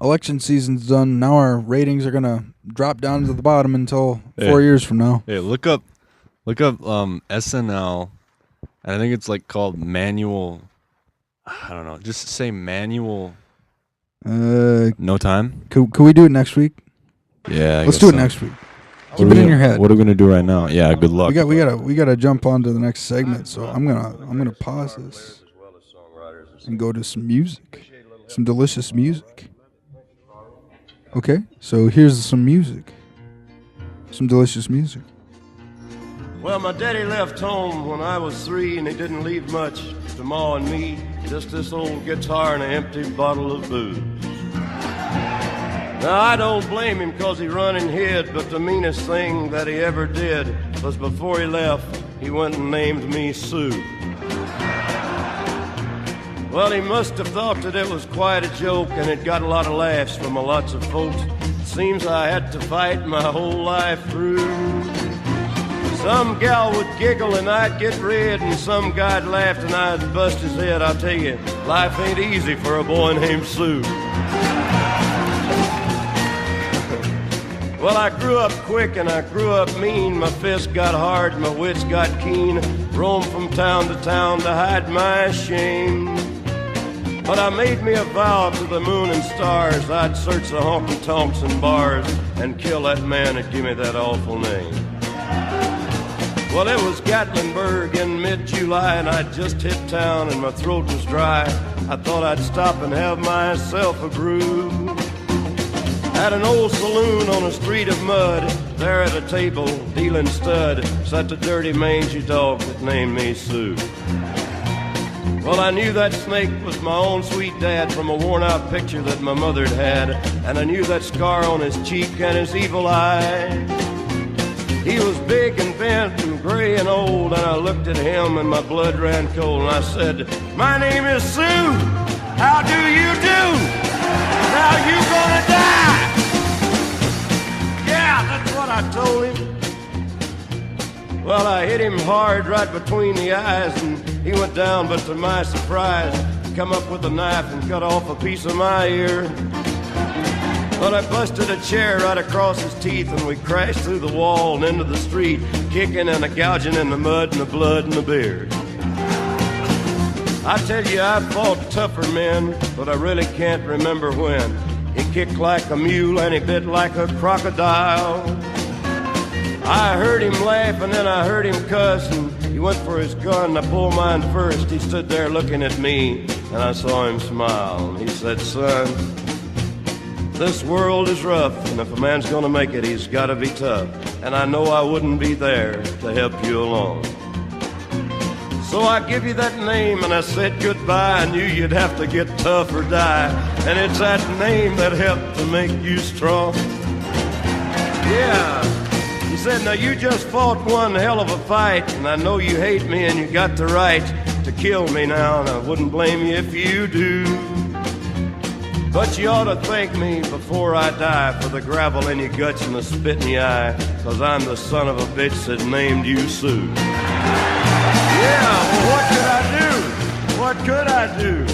election season's done. Now our ratings are gonna drop down to the bottom until 4 years from now. Hey, look up SNL. And I think it's like called Manual. I don't know. Just say Manual. No time. Could we do it next week? Yeah, let's do it next week. Keep it in your head. What are we gonna do right now? Yeah, good luck. We gotta jump on to the next segment. So I'm gonna pause this and go to some music, some delicious music. Okay, so here's some music, some delicious music. Well, my daddy left home when I was 3, and he didn't leave much to Ma and me, just this old guitar and an empty bottle of booze. Now, I don't blame him 'cause he run and hid, but the meanest thing that he ever did was before he left, he went and named me Sue. Well, he must have thought that it was quite a joke, and it got a lot of laughs from lots of folks. It seems I had to fight my whole life through. Some gal would giggle and I'd get red, and some guy'd laugh and I'd bust his head. I'll tell you, life ain't easy for a boy named Sue. Well, I grew up quick and I grew up mean. My fists got hard, my wits got keen. Roamed from town to town to hide my shame. But I made me a vow to the moon and stars, I'd search the honky-tonks and bars and kill that man that gave me that awful name. Well, it was Gatlinburg in mid-July, and I'd just hit town and my throat was dry. I thought I'd stop and have myself a brew. At an old saloon on a street of mud, there at a table, dealing stud, sat the dirty mangy dog that named me Sue. Well, I knew that snake was my own sweet dad from a worn-out picture that my mother'd had, and I knew that scar on his cheek and his evil eye. He was big and bent and gray and old, and I looked at him and my blood ran cold, and I said, my name is Sue, how do you do? Now you gonna die! Yeah, that's what I told him. Well, I hit him hard right between the eyes, and he went down, but to my surprise, he come up with a knife and cut off a piece of my ear. But I busted a chair right across his teeth, and we crashed through the wall and into the street, kicking and gouging in the mud and the blood and the beard. I tell you, I fought tougher men, but I really can't remember when. He kicked like a mule and he bit like a crocodile. I heard him laugh and then I heard him cuss, and he went for his gun. I pulled mine first. He stood there looking at me, and I saw him smile. He said, son, this world is rough, and if a man's gonna make it, he's gotta be tough. And I know I wouldn't be there to help you along. So I give you that name, and I said goodbye. I knew you'd have to get tough or die, and it's that name that helped to make you strong. Yeah, he said, now you just fought one hell of a fight, and I know you hate me and you got the right to kill me now, and I wouldn't blame you if you do. But you ought to thank me before I die for the gravel in your guts and the spit in your eye, 'cause I'm the son of a bitch that named you Sue. Yeah, well, what could I do? What could I do?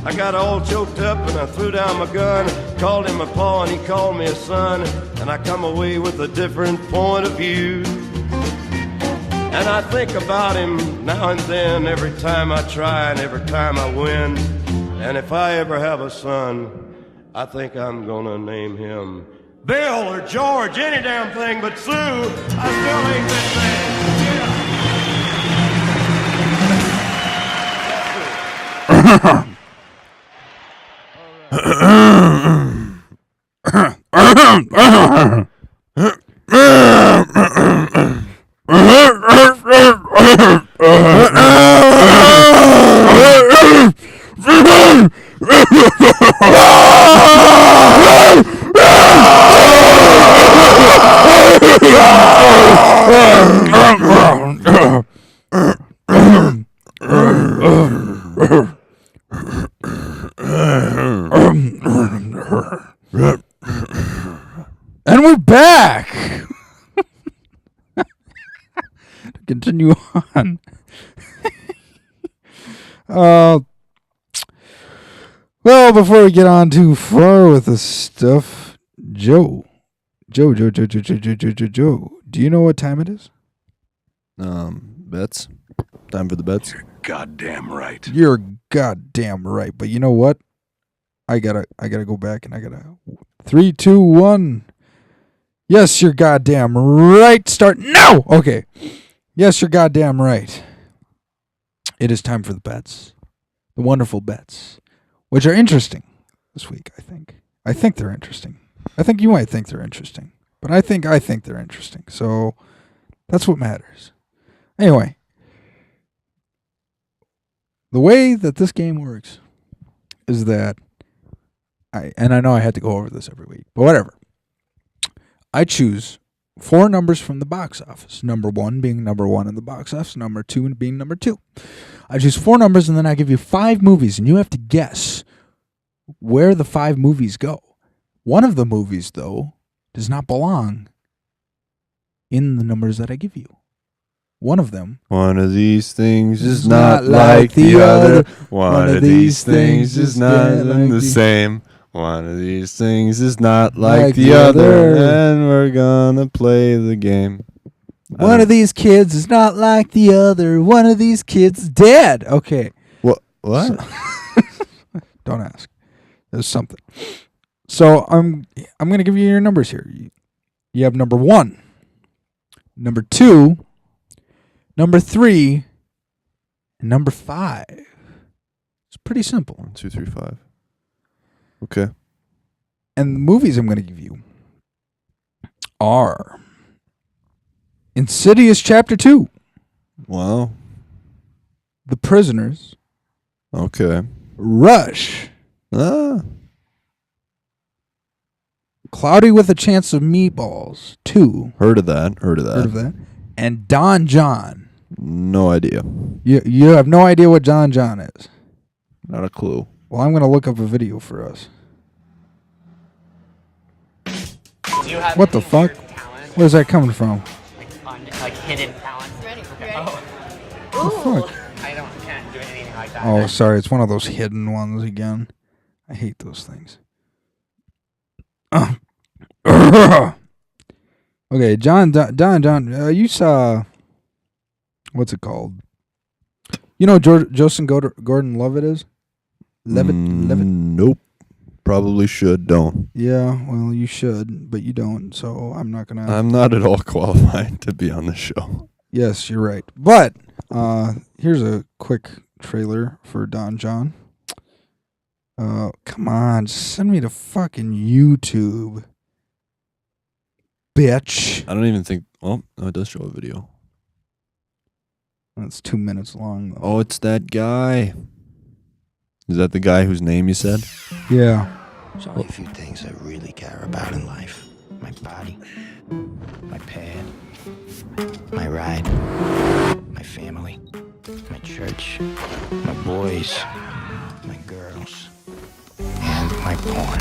I got all choked up and I threw down my gun, called him a paw and he called me a son, and I come away with a different point of view. And I think about him now and then, every time I try and every time I win. And if I ever have a son, I think I'm gonna name him Bill or George, any damn thing but Sue, I still ain't that And we're back. Continue on. Well, before we get on too far with this stuff, Joe, do you know what time it is? Bets. Time for the bets. Goddamn right. You're goddamn right. But you know what? I gotta go back and I gotta 3, 2, 1. Yes, you're goddamn right. Start now. Okay. Yes, you're goddamn right. It is time for the bets. The wonderful bets, which are interesting this week, I think. I think they're interesting. I think you might think they're interesting, but I think they're interesting. So that's what matters. Anyway, the way that this game works is that I know I had to go over this every week, but whatever. I choose 4 numbers from the box office. Number 1 being number 1 in the box office. Number 2 being number 2. I choose 4 numbers and then I give you 5 movies and you have to guess where the 5 movies go. One of the movies, though, does not belong in the numbers that I give you. One of them. One of these things is not like the other. One of these things is not the same. One of these things is not like the other, and we're gonna play the game. One of these kids is not like the other. One of these kids is dead. Okay. What? So, don't ask. There's something. So I'm gonna give you your numbers here. You have number 1, number 2, number 3, and number 5. It's pretty simple. 1, 2, 3, 5. Okay. And the movies I'm going to give you are Insidious Chapter 2. Wow. The Prisoners. Okay. Rush. Cloudy with a Chance of Meatballs 2. Heard of that. And Don John. No idea. You have no idea what Don John is? Not a clue. Well, I'm going to look up a video for us. What the fuck? Where's that coming from? Like hidden talent. Ready. Oh. What the fuck? Can't do anything like that. Oh, sorry. It's one of those hidden ones again. I hate those things. Okay, Don, you saw, what's it called? You know Joseph Gordon-Levitt is? Levitt? Nope. Probably should. Don't. Yeah, well, you should, but you don't, so I'm not going to. I'm not at all qualified to be on the show. Yes, you're right. But here's a quick trailer for Don John. Come on, just send me to fucking YouTube. Bitch. I don't even think. Oh, no, it does show a video. It's 2 minutes long, though. Oh, it's that guy. Is that the guy whose name you said? Yeah. There's only a few things I really care about in life. My body, my pad, my ride, my family, my church, my boys, my girls, and my porn.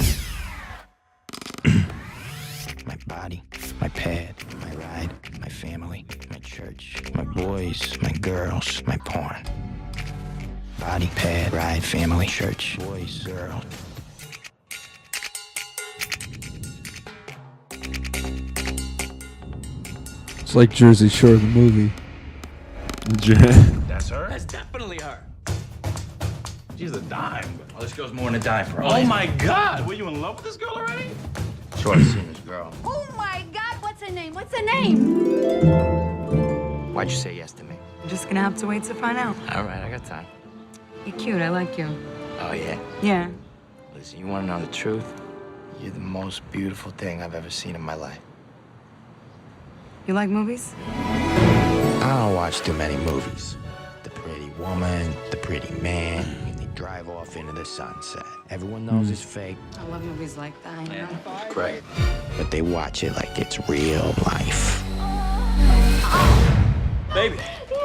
My body, my pad, my ride, my family, my church, my boys, my girls, my porn. Body, pad, ride, family, church, boys, girl. It's like Jersey Shore, the movie. That's her? That's definitely her. She's a dime. Oh, this girl's more than a dime for Oh my God! Were you in love with this girl already? So I've seen this girl. Oh my God, what's her name? What's her name? Why'd you say yes to me? I'm just gonna have to wait to find out. All right, I got time. You're cute, I like you. Oh, yeah? Yeah. Listen, you want to know the truth? You're the most beautiful thing I've ever seen in my life. You like movies? I don't watch too many movies. The pretty woman, the pretty man, and they drive off into the sunset. Everyone knows it's fake. I love movies like that, you know? Great. But they watch it like it's real life. Baby,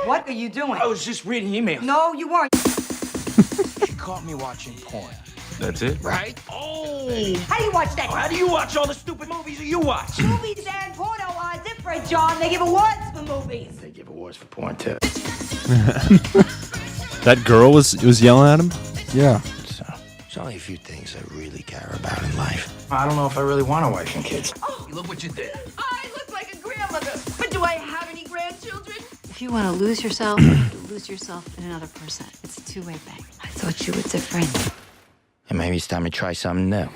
What are you doing? I was just reading emails. No, you weren't. She caught me watching porn. That's it? Right? Oh! How do you watch that? How do you watch all the stupid movies that you watch? Movies and porno are different, John. They give awards for movies. They give awards for porn, too. That girl was yelling at him? Yeah. So, there's only a few things I really care about in life. I don't know if I really want a wife and kids. Oh, look what you did. I look like a grandmother, but do I have any grandchildren? If you want to lose yourself, you lose yourself in another person. It's a two-way thing. I thought you were different. And maybe it's time to try something new. I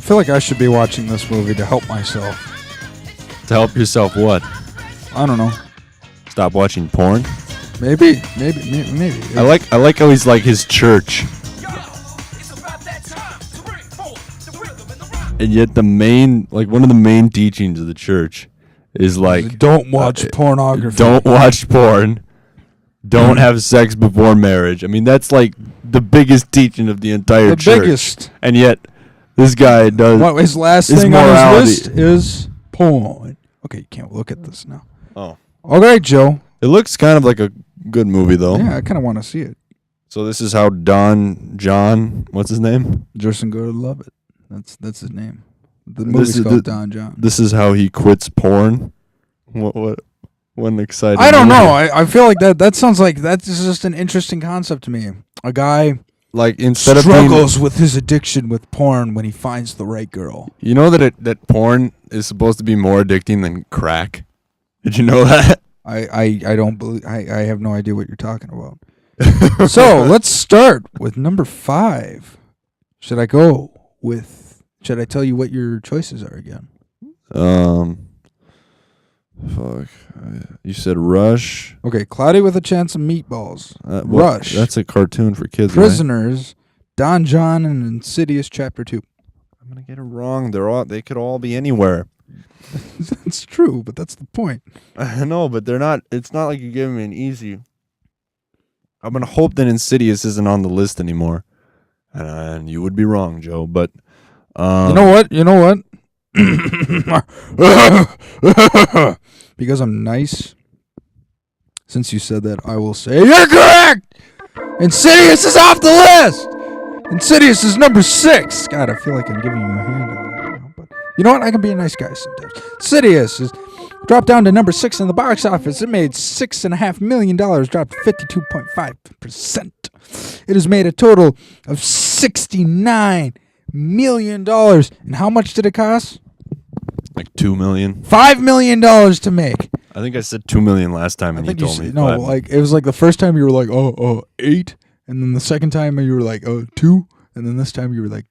feel like I should be watching this movie to help myself. To help yourself what? I don't know. Stop watching porn? Maybe. I like how he's like his church. And yet the main, like one of the main teachings of the church is like, don't watch pornography. Don't watch porn. Don't have sex before marriage. I mean, that's like the biggest teaching of the entire church. The biggest. And yet this guy does. What his last thing on his list is porn. Okay, you can't look at this now. Oh. Okay, Joe. It looks kind of like a good movie though. Yeah, I kind of want to see it. So this is how John, what's his name? Justin Go love it. That's his name. The movie's called Don John. This is how he quits porn. What an exciting I don't movie. know. I feel like that sounds like that's just an interesting concept to me. A guy like instead struggles with his addiction with porn when he finds the right girl. You know that porn is supposed to be more addicting than crack? Did you know that? I don't believe I have no idea what you're talking about. So let's start with number 5. Should I tell you what your choices are again? Fuck. You said Rush. Okay, Cloudy with a Chance of Meatballs. Rush. That's a cartoon for kids. Prisoners, right? Don John, and Insidious Chapter 2. I'm gonna get it wrong. They could all be anywhere. That's true, but that's the point. I know, but they're not. It's not like you're giving me an easy. I'm gonna hope that Insidious isn't on the list anymore, and you would be wrong, Joe. But you know what? Because I'm nice. Since you said that, I will say you're correct. Insidious is off the list. Insidious is number 6. God, I feel like I'm giving you a hand. But you know what? I can be a nice guy sometimes. Insidious is dropped down to number 6 in the box office. It made $6.5 million, dropped 52.5%. It has made a total of $69 million. And how much did it cost? Like $2 million. $5 million to make. I think I said $2 million last time, and you told me. No, like it was like the first time you were like, 8, and then the second time you were like, 2, and then this time you were like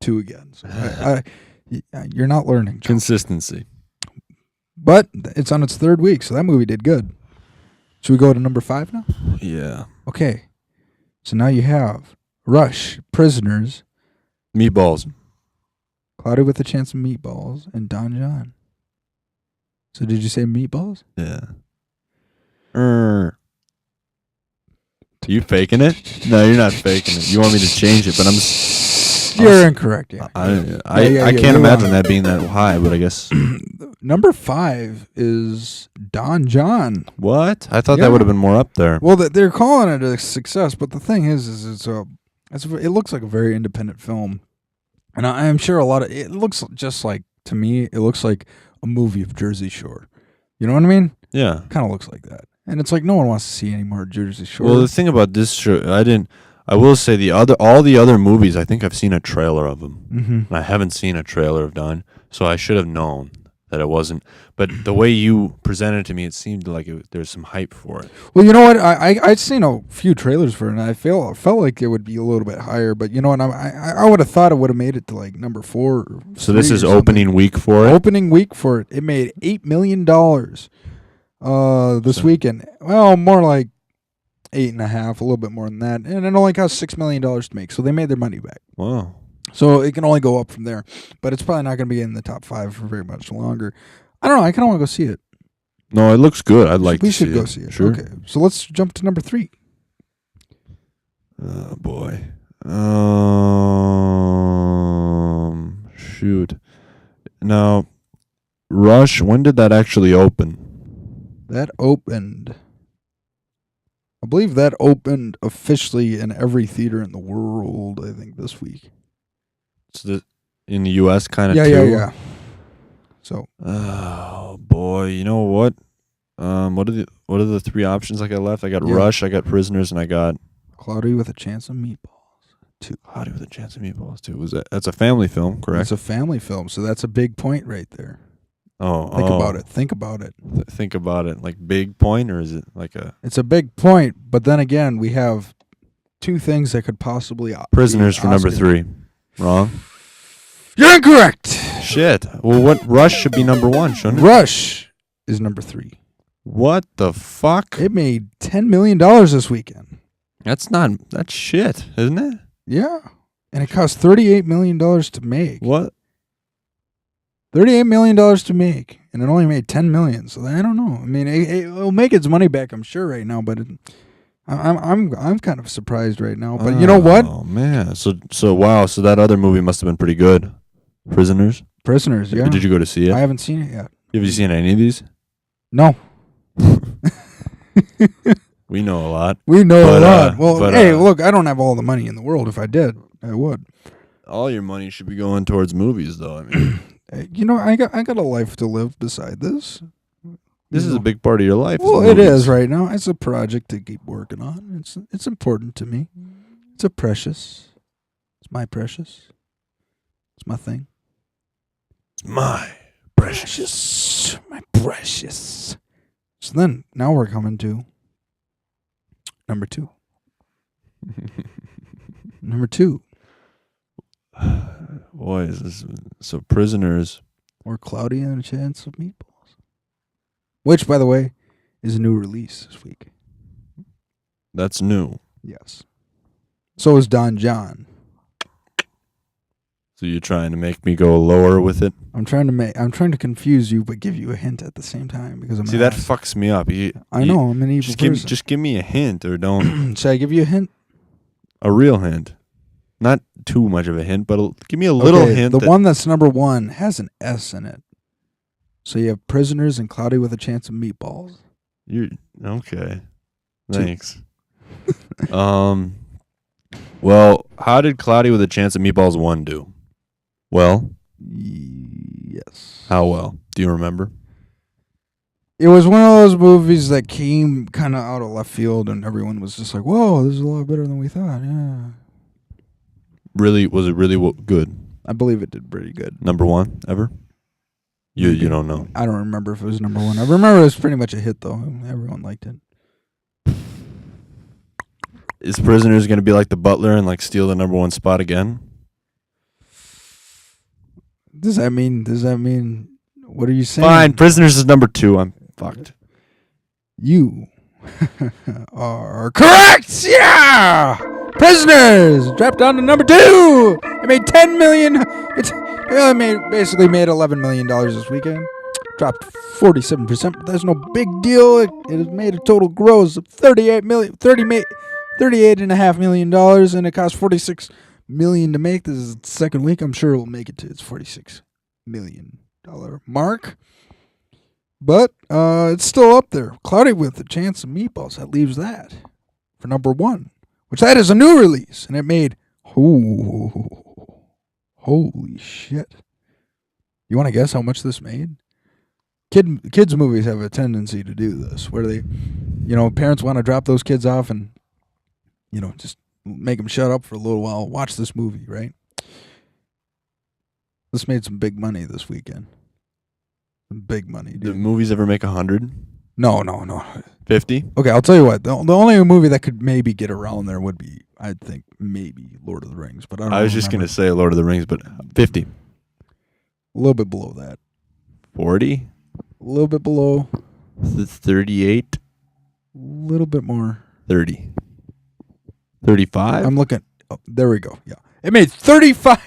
2 again. So you're not learning, Joe. Consistency. But it's on its 3rd week, so that movie did good. Should we go to number 5 now? Yeah. Okay. So now you have Rush, Prisoners, Meatballs, Cloudy with a Chance of Meatballs, and Don John. So did you say Meatballs? Yeah. Are you faking it? No, you're not faking it. You want me to change it, but You're incorrect. Yeah. I can't imagine that being that high, but I guess number 5 is Don John. What? I thought that would have been more up there. Well, they're calling it a success, but the thing is it looks like a very independent film, and I am sure it looks just like, to me, it looks like a movie of Jersey Shore. You know what I mean? Yeah. Kind of looks like that, and it's like no one wants to see any more Jersey Shore. Well, the thing about this show, I will say all the other movies, I think I've seen a trailer of them. Mm-hmm. And I haven't seen a trailer of Don, so I should have known that it wasn't. But the way you presented it to me, it seemed like there's some hype for it. Well, you know what? I'd seen a few trailers for it, and I felt like it would be a little bit higher. But you know what? I would have thought it would have made it to like number 4. Or so this is 3 opening week for it? Opening week for it. It made $8 million this weekend. Well, more like 8.5, a little bit more than that. And it only cost $6 million to make, so they made their money back. Wow. So it can only go up from there. But it's probably not going to be in the top 5 for very much longer. I don't know. I kind of want to go see it. No, it looks good. I'd like to see it. We should go see it. Sure. Okay. So let's jump to number 3. Oh, boy. Shoot. Now, Rush, when did that actually open? That opened... I believe that opened officially in every theater in the world, I think, this week. So in the U.S. kind of too? Yeah. So. Oh, boy. You know what? What are the 3 options I got left? I got Rush, I got Prisoners, and I got... Cloudy with a Chance of Meatballs 2. Cloudy with a Chance of Meatballs 2. That's a family film, correct? It's a family film, so that's a big point right there. Think about it. Think about it. Think about it. Like big point, or is it like a... It's a big point, but then again, we have 2 things that could possibly... Prisoners for number 3. Wrong? You're incorrect! Shit. Well, what? Rush should be number 1, shouldn't it? Rush is number 3. What the fuck? It made $10 million this weekend. That's shit, isn't it? Yeah. And it cost $38 million to make. What? $38 million to make, and it only made $10 million. So I don't know. I mean, it'll make its money back, I'm sure, right now. But I'm kind of surprised right now. But you know what? Oh man! So wow! So that other movie must have been pretty good. Prisoners. Yeah. Did you go to see it? I haven't seen it yet. Have you seen any of these? No. We know a lot. We know a lot. Well, hey, look, I don't have all the money in the world. If I did, I would. All your money should be going towards movies, though. I mean. You know, I got a life to live beside this. This is a big part of your life. Well, it is right now. It's a project to keep working on. It's important to me. It's my precious. It's my thing. It's my precious. My precious. So then, now we're coming to number 2. Number 2. Boy, is this so? Prisoners or Cloudy and a Chance of Meatballs, which, by the way, is a new release this week. That's new. Yes. So is Don John. So you're trying to make me go lower with it? I'm trying to confuse you, but give you a hint at the same time because I'm. See, that fucks me up. I know I'm an evil person. Just give me a hint, or don't. Should I give you a hint? A real hint. Not too much of a hint, but give me a little hint. The one that's number 1 has an S in it. So you have Prisoners and Cloudy with a Chance of Meatballs. You're okay. Thanks. Well, how did Cloudy with a Chance of Meatballs 1 do? Well? Yes. How well? Do you remember? It was one of those movies that came kind of out of left field, and everyone was just like, whoa, this is a lot better than we thought. Yeah. Really, was it really good? I believe it did pretty good. Number 1 ever? You don't know. I don't remember if it was number 1. I remember it was pretty much a hit, though. Everyone liked it. Is Prisoners going to be like The Butler and like steal the number 1 spot again? Does that mean? What are you saying? Fine, Prisoners is number 2. I'm fucked. You are correct. Yeah. Prisoners dropped down to number 2. It made $10 million. It basically made $11 million this weekend. Dropped 47%, but that's no big deal. It has made a total gross of $38.5 million, and it cost $46 million to make. This is the second week. I'm sure it will make it to its $46 million mark. But it's still up there. Cloudy with a Chance of Meatballs. That leaves that for number 1. Which that is a new release, and it made holy shit. You want to guess how much this made? Kids movies have a tendency to do this, where they, parents want to drop those kids off and, just make them shut up for a little while, watch this movie, right? This made some big money this weekend. Big money, dude. The movies ever make 100? No. 50? Okay, I'll tell you what. The only movie that could maybe get around there would be, I think, maybe Lord of the Rings. But I was just going to say Lord of the Rings, but 50. A little bit below that. 40? A little bit below. 38? A little bit more. 30. 35? I'm looking. Oh, there we go. Yeah. It made 35.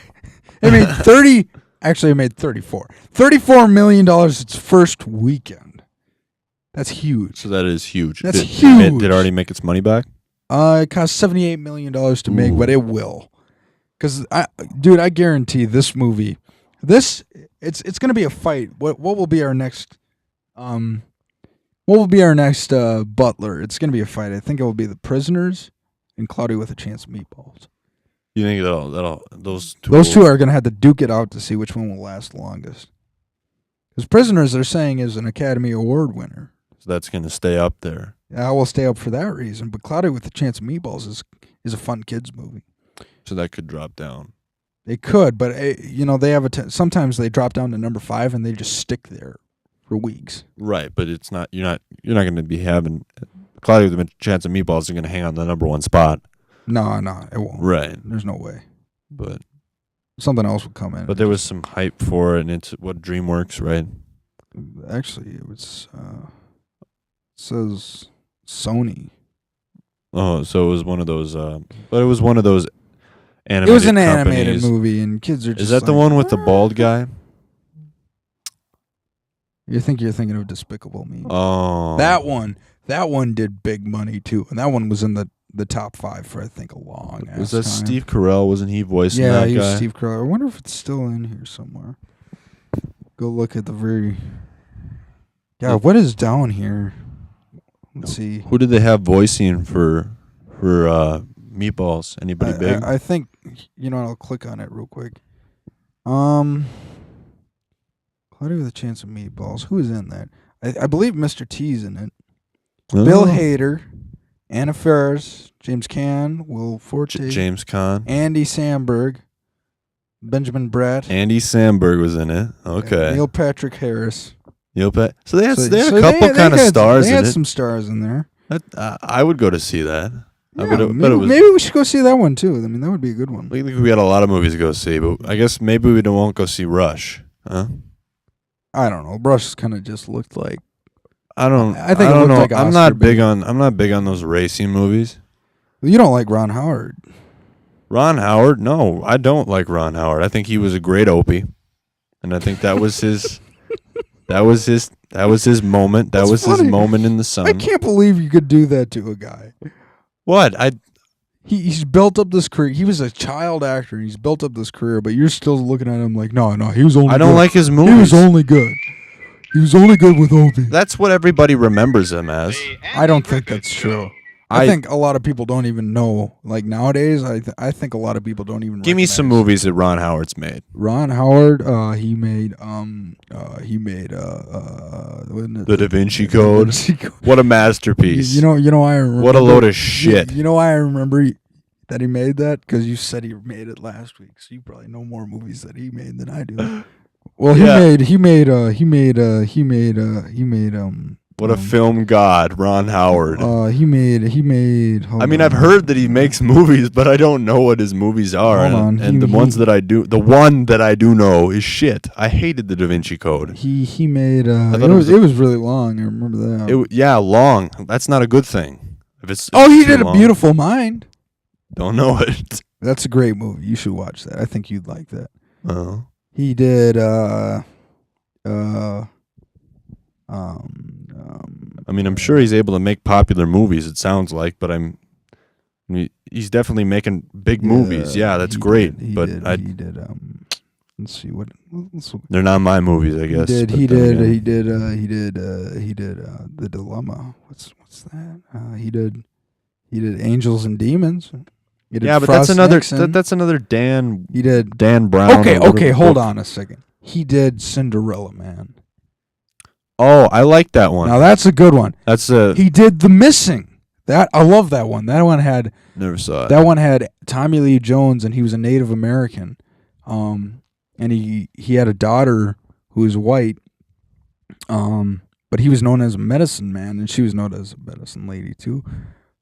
It made 30. Actually, it made 34. $34 million its first weekend. That's huge. So that is huge. That's huge. huge. Did it already make its money back? It cost $78 million to make, but it will. Because, dude, I guarantee this movie, it's going to be a fight. What will be our next, Butler? It's going to be a fight. I think it will be The Prisoners and Cloudy with a Chance of Meatballs. You think those two are going to have to duke it out to see which one will last longest. Because Prisoners, they're saying, is an Academy Award winner. So that's going to stay up there. Yeah, I will stay up for that reason. But Cloudy with a Chance of Meatballs is a fun kids movie. So that could drop down. They could, but they have sometimes they drop down to number 5 and they just stick there for weeks. Right, but it's not. You're not going to be having Cloudy with a Chance of Meatballs is going to hang on the number 1 spot. No, it won't. Right, there's no way. But something else will come in. But there was some hype for it, and it's what DreamWorks, right? Actually, it was. Says Sony. Oh, so it was one of those. But it was one of those animated. It was an companies. animated movie, and kids are just. Is that the one with the bald guy? You're thinking of Despicable Me. Oh, that one did big money too, and that one was in the top 5 for I think a long. Was that time. Steve Carell? Wasn't he voicing that guy? Yeah, he was Steve Carell. I wonder if it's still in here somewhere. Go look at the very. Yeah, what is down here? Let's see. Who did they have voicing for Meatballs? Anybody big? I think I'll click on it real quick. Cloudy with a Chance of Meatballs. Who is in that? I believe Mr. T's in it. Oh. Bill Hader, Anna Faris, James Caan, Will Forte, James Caan, Andy Samberg, Benjamin Bratt. Andy Samberg was in it. Okay. Neil Patrick Harris. So they had a couple kind of stars in it. They had some stars in there. I would go to see that. Yeah, maybe we should go see that one too. I mean, that would be a good one. We got a lot of movies to go see, but I guess maybe we won't go see Rush, huh? I don't know. Rush kind of just looked like. I think it looked know. like I'm not big on those racing movies. You don't like Ron Howard. Ron Howard? No, I don't like Ron Howard. I think he was a great Opie, and I think that was his. That was his moment. That was his moment in the sun. I can't believe you could do that to a guy. What? He's built up this career. He was a child actor. And he's built up this career, but you're still looking at him like, no, he was only. I don't like his movies. He was only good. He was only good with Opie. That's what everybody remembers him as. I don't think that's true. I think a lot of people don't even know. Like nowadays, I think a lot of people don't even. Give me some movies that Ron Howard's made. Ron Howard, he made The Da Vinci Code. What a masterpiece! You know, I remember. What a load of shit! You know, I remember that he made that because you said he made it last week, so you probably know more movies that he made than I do. Well, he made. What a film god, Ron Howard. He made. I mean, I've heard that he makes movies, but I don't know what his movies are. And the one that I do know is shit. I hated the Da Vinci Code. He made. It was really long. I remember that. Long. That's not a good thing. If it's he did A Beautiful Mind. Don't know it. That's a great movie. You should watch that. I think you'd like that. Oh. He did. I mean, I'm sure he's able to make popular movies. It sounds like, but he's definitely making big movies. Yeah, that's great. He did. Let's see what. They're not my movies, I guess. He did. The Dilemma. What's that? He did Angels and Demons. Yeah, but that's another Dan. He did Dan Brown. Okay. Hold on a second. He did Cinderella Man. Oh, I like that one. Now that's a good one. He did The Missing. I love that one. That one had. Never saw it. That one had Tommy Lee Jones, and he was a Native American. And he had a daughter who was white, But he was known as a medicine man, and she was known as a medicine lady too.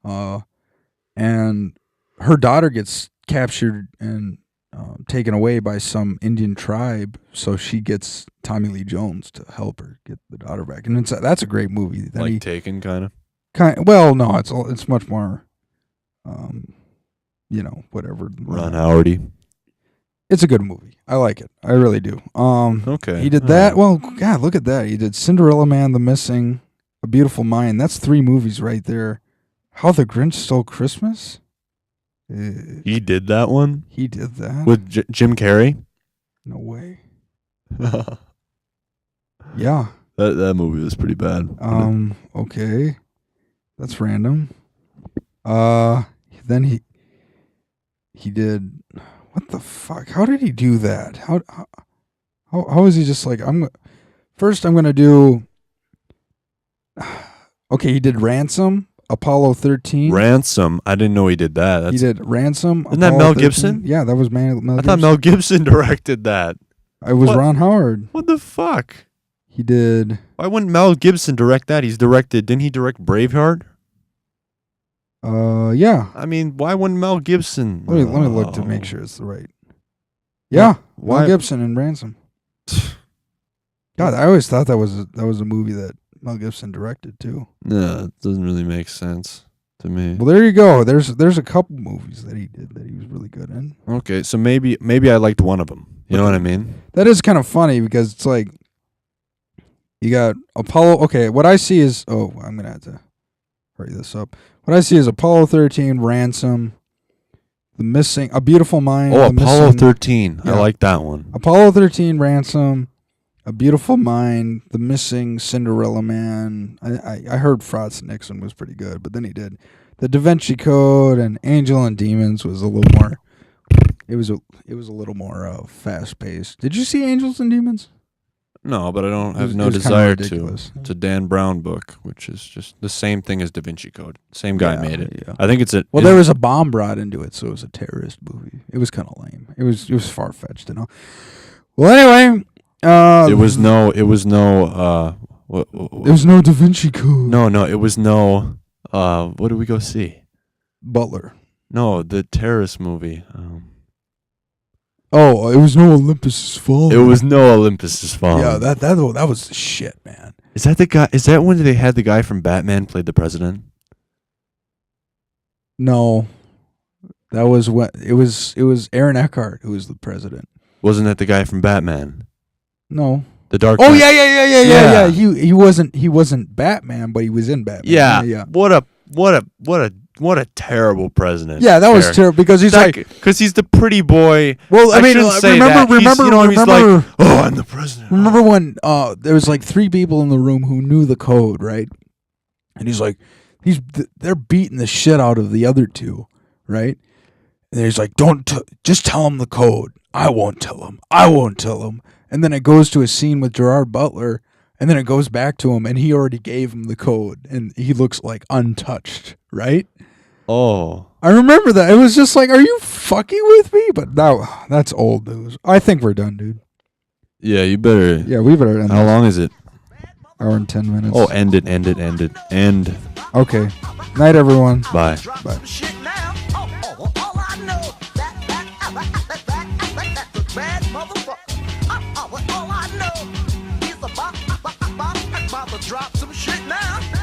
And her daughter gets captured and taken away by some Indian tribe, so she gets Tommy Lee Jones to help her get the daughter back, and that's a great movie. Like Taken, kind of. Well, no, it's much more, whatever. Ron Howardy. It's a good movie. I like it. I really do. Okay. He did that. Well, God, look at that. He did Cinderella Man, The Missing, A Beautiful Mind. That's 3 movies right there. How the Grinch Stole Christmas. He did that one? He did that? With Jim Carrey? No way. Yeah. That movie was pretty bad. Okay. That's random. Then he did, what the fuck? How did he do that? How is he just like, first I'm going to do, okay, he did Ransom, Apollo 13. Ransom? I didn't know he did that. He did Ransom. Isn't that Mel Gibson? Yeah, that was Mel Gibson. I thought Mel Gibson directed that. It was Ron Howard. What the fuck? He did. Why wouldn't Mel Gibson direct that? Didn't he direct Braveheart? Yeah. I mean, why wouldn't Mel Gibson? Let me look to make sure it's the right. Yeah, Mel Gibson and Ransom. God, I always thought that was a movie that Mel Gibson directed too. No, it doesn't really make sense to me. Well, there you go. There's a couple movies that he did that he was really good in. Okay, so maybe I liked one of them. You know what I mean? That is kind of funny because it's like you got Apollo. Okay, what I see is I'm gonna have to hurry this up. What I see is Apollo 13, Ransom, The Missing, A Beautiful Mind. Oh, Apollo 13. Yeah. I like that one. Apollo 13, Ransom, A Beautiful Mind, The Missing, Cinderella Man. I heard Frost Nixon was pretty good, but then he did The Da Vinci Code, and Angel and Demons was a little more. It was a little more fast paced. Did you see Angels and Demons? No, but I don't have no desire to. It's a Dan Brown book, which is just the same thing as Da Vinci Code. Same guy made it. Yeah. I think it's Well, there was a bomb brought into it, so it was a terrorist movie. It was kind of lame. It was far fetched, you know. Well, anyway, it was no There was no Da Vinci Code. No, it was no. What did we go see? Butler. No, the terrorist movie. Oh, it was no Olympus' Fall. It was no Olympus' Fall. Yeah, that was shit, man. Is that the guy? Is that when they had the guy from Batman played the president? No, that was what it was. It was Aaron Eckhart who was the president. Wasn't that the guy from Batman? No, the Dark. Oh Knight. yeah. He wasn't Batman, but he was in Batman. Yeah. What a terrible president. Yeah, that was terrible because he's because he's the pretty boy. Well, I mean, remember, he's like, oh, I'm the president. Remember when there was like 3 people in the room who knew the code, right? And he's like, they're beating the shit out of the other 2, right? And he's like, just tell him the code. I won't tell him. And then it goes to a scene with Gerard Butler, and then it goes back to him, and he already gave him the code, and he looks like untouched, right? Oh. I remember that. It was just like, are you fucking with me? But now, that's old news. I think we're done, dude. Yeah, you better. Yeah, we better end How long is it? Hour and 10 minutes. Oh, end it. End. Okay. Night, everyone. Bye. Bye. Drop some shit now.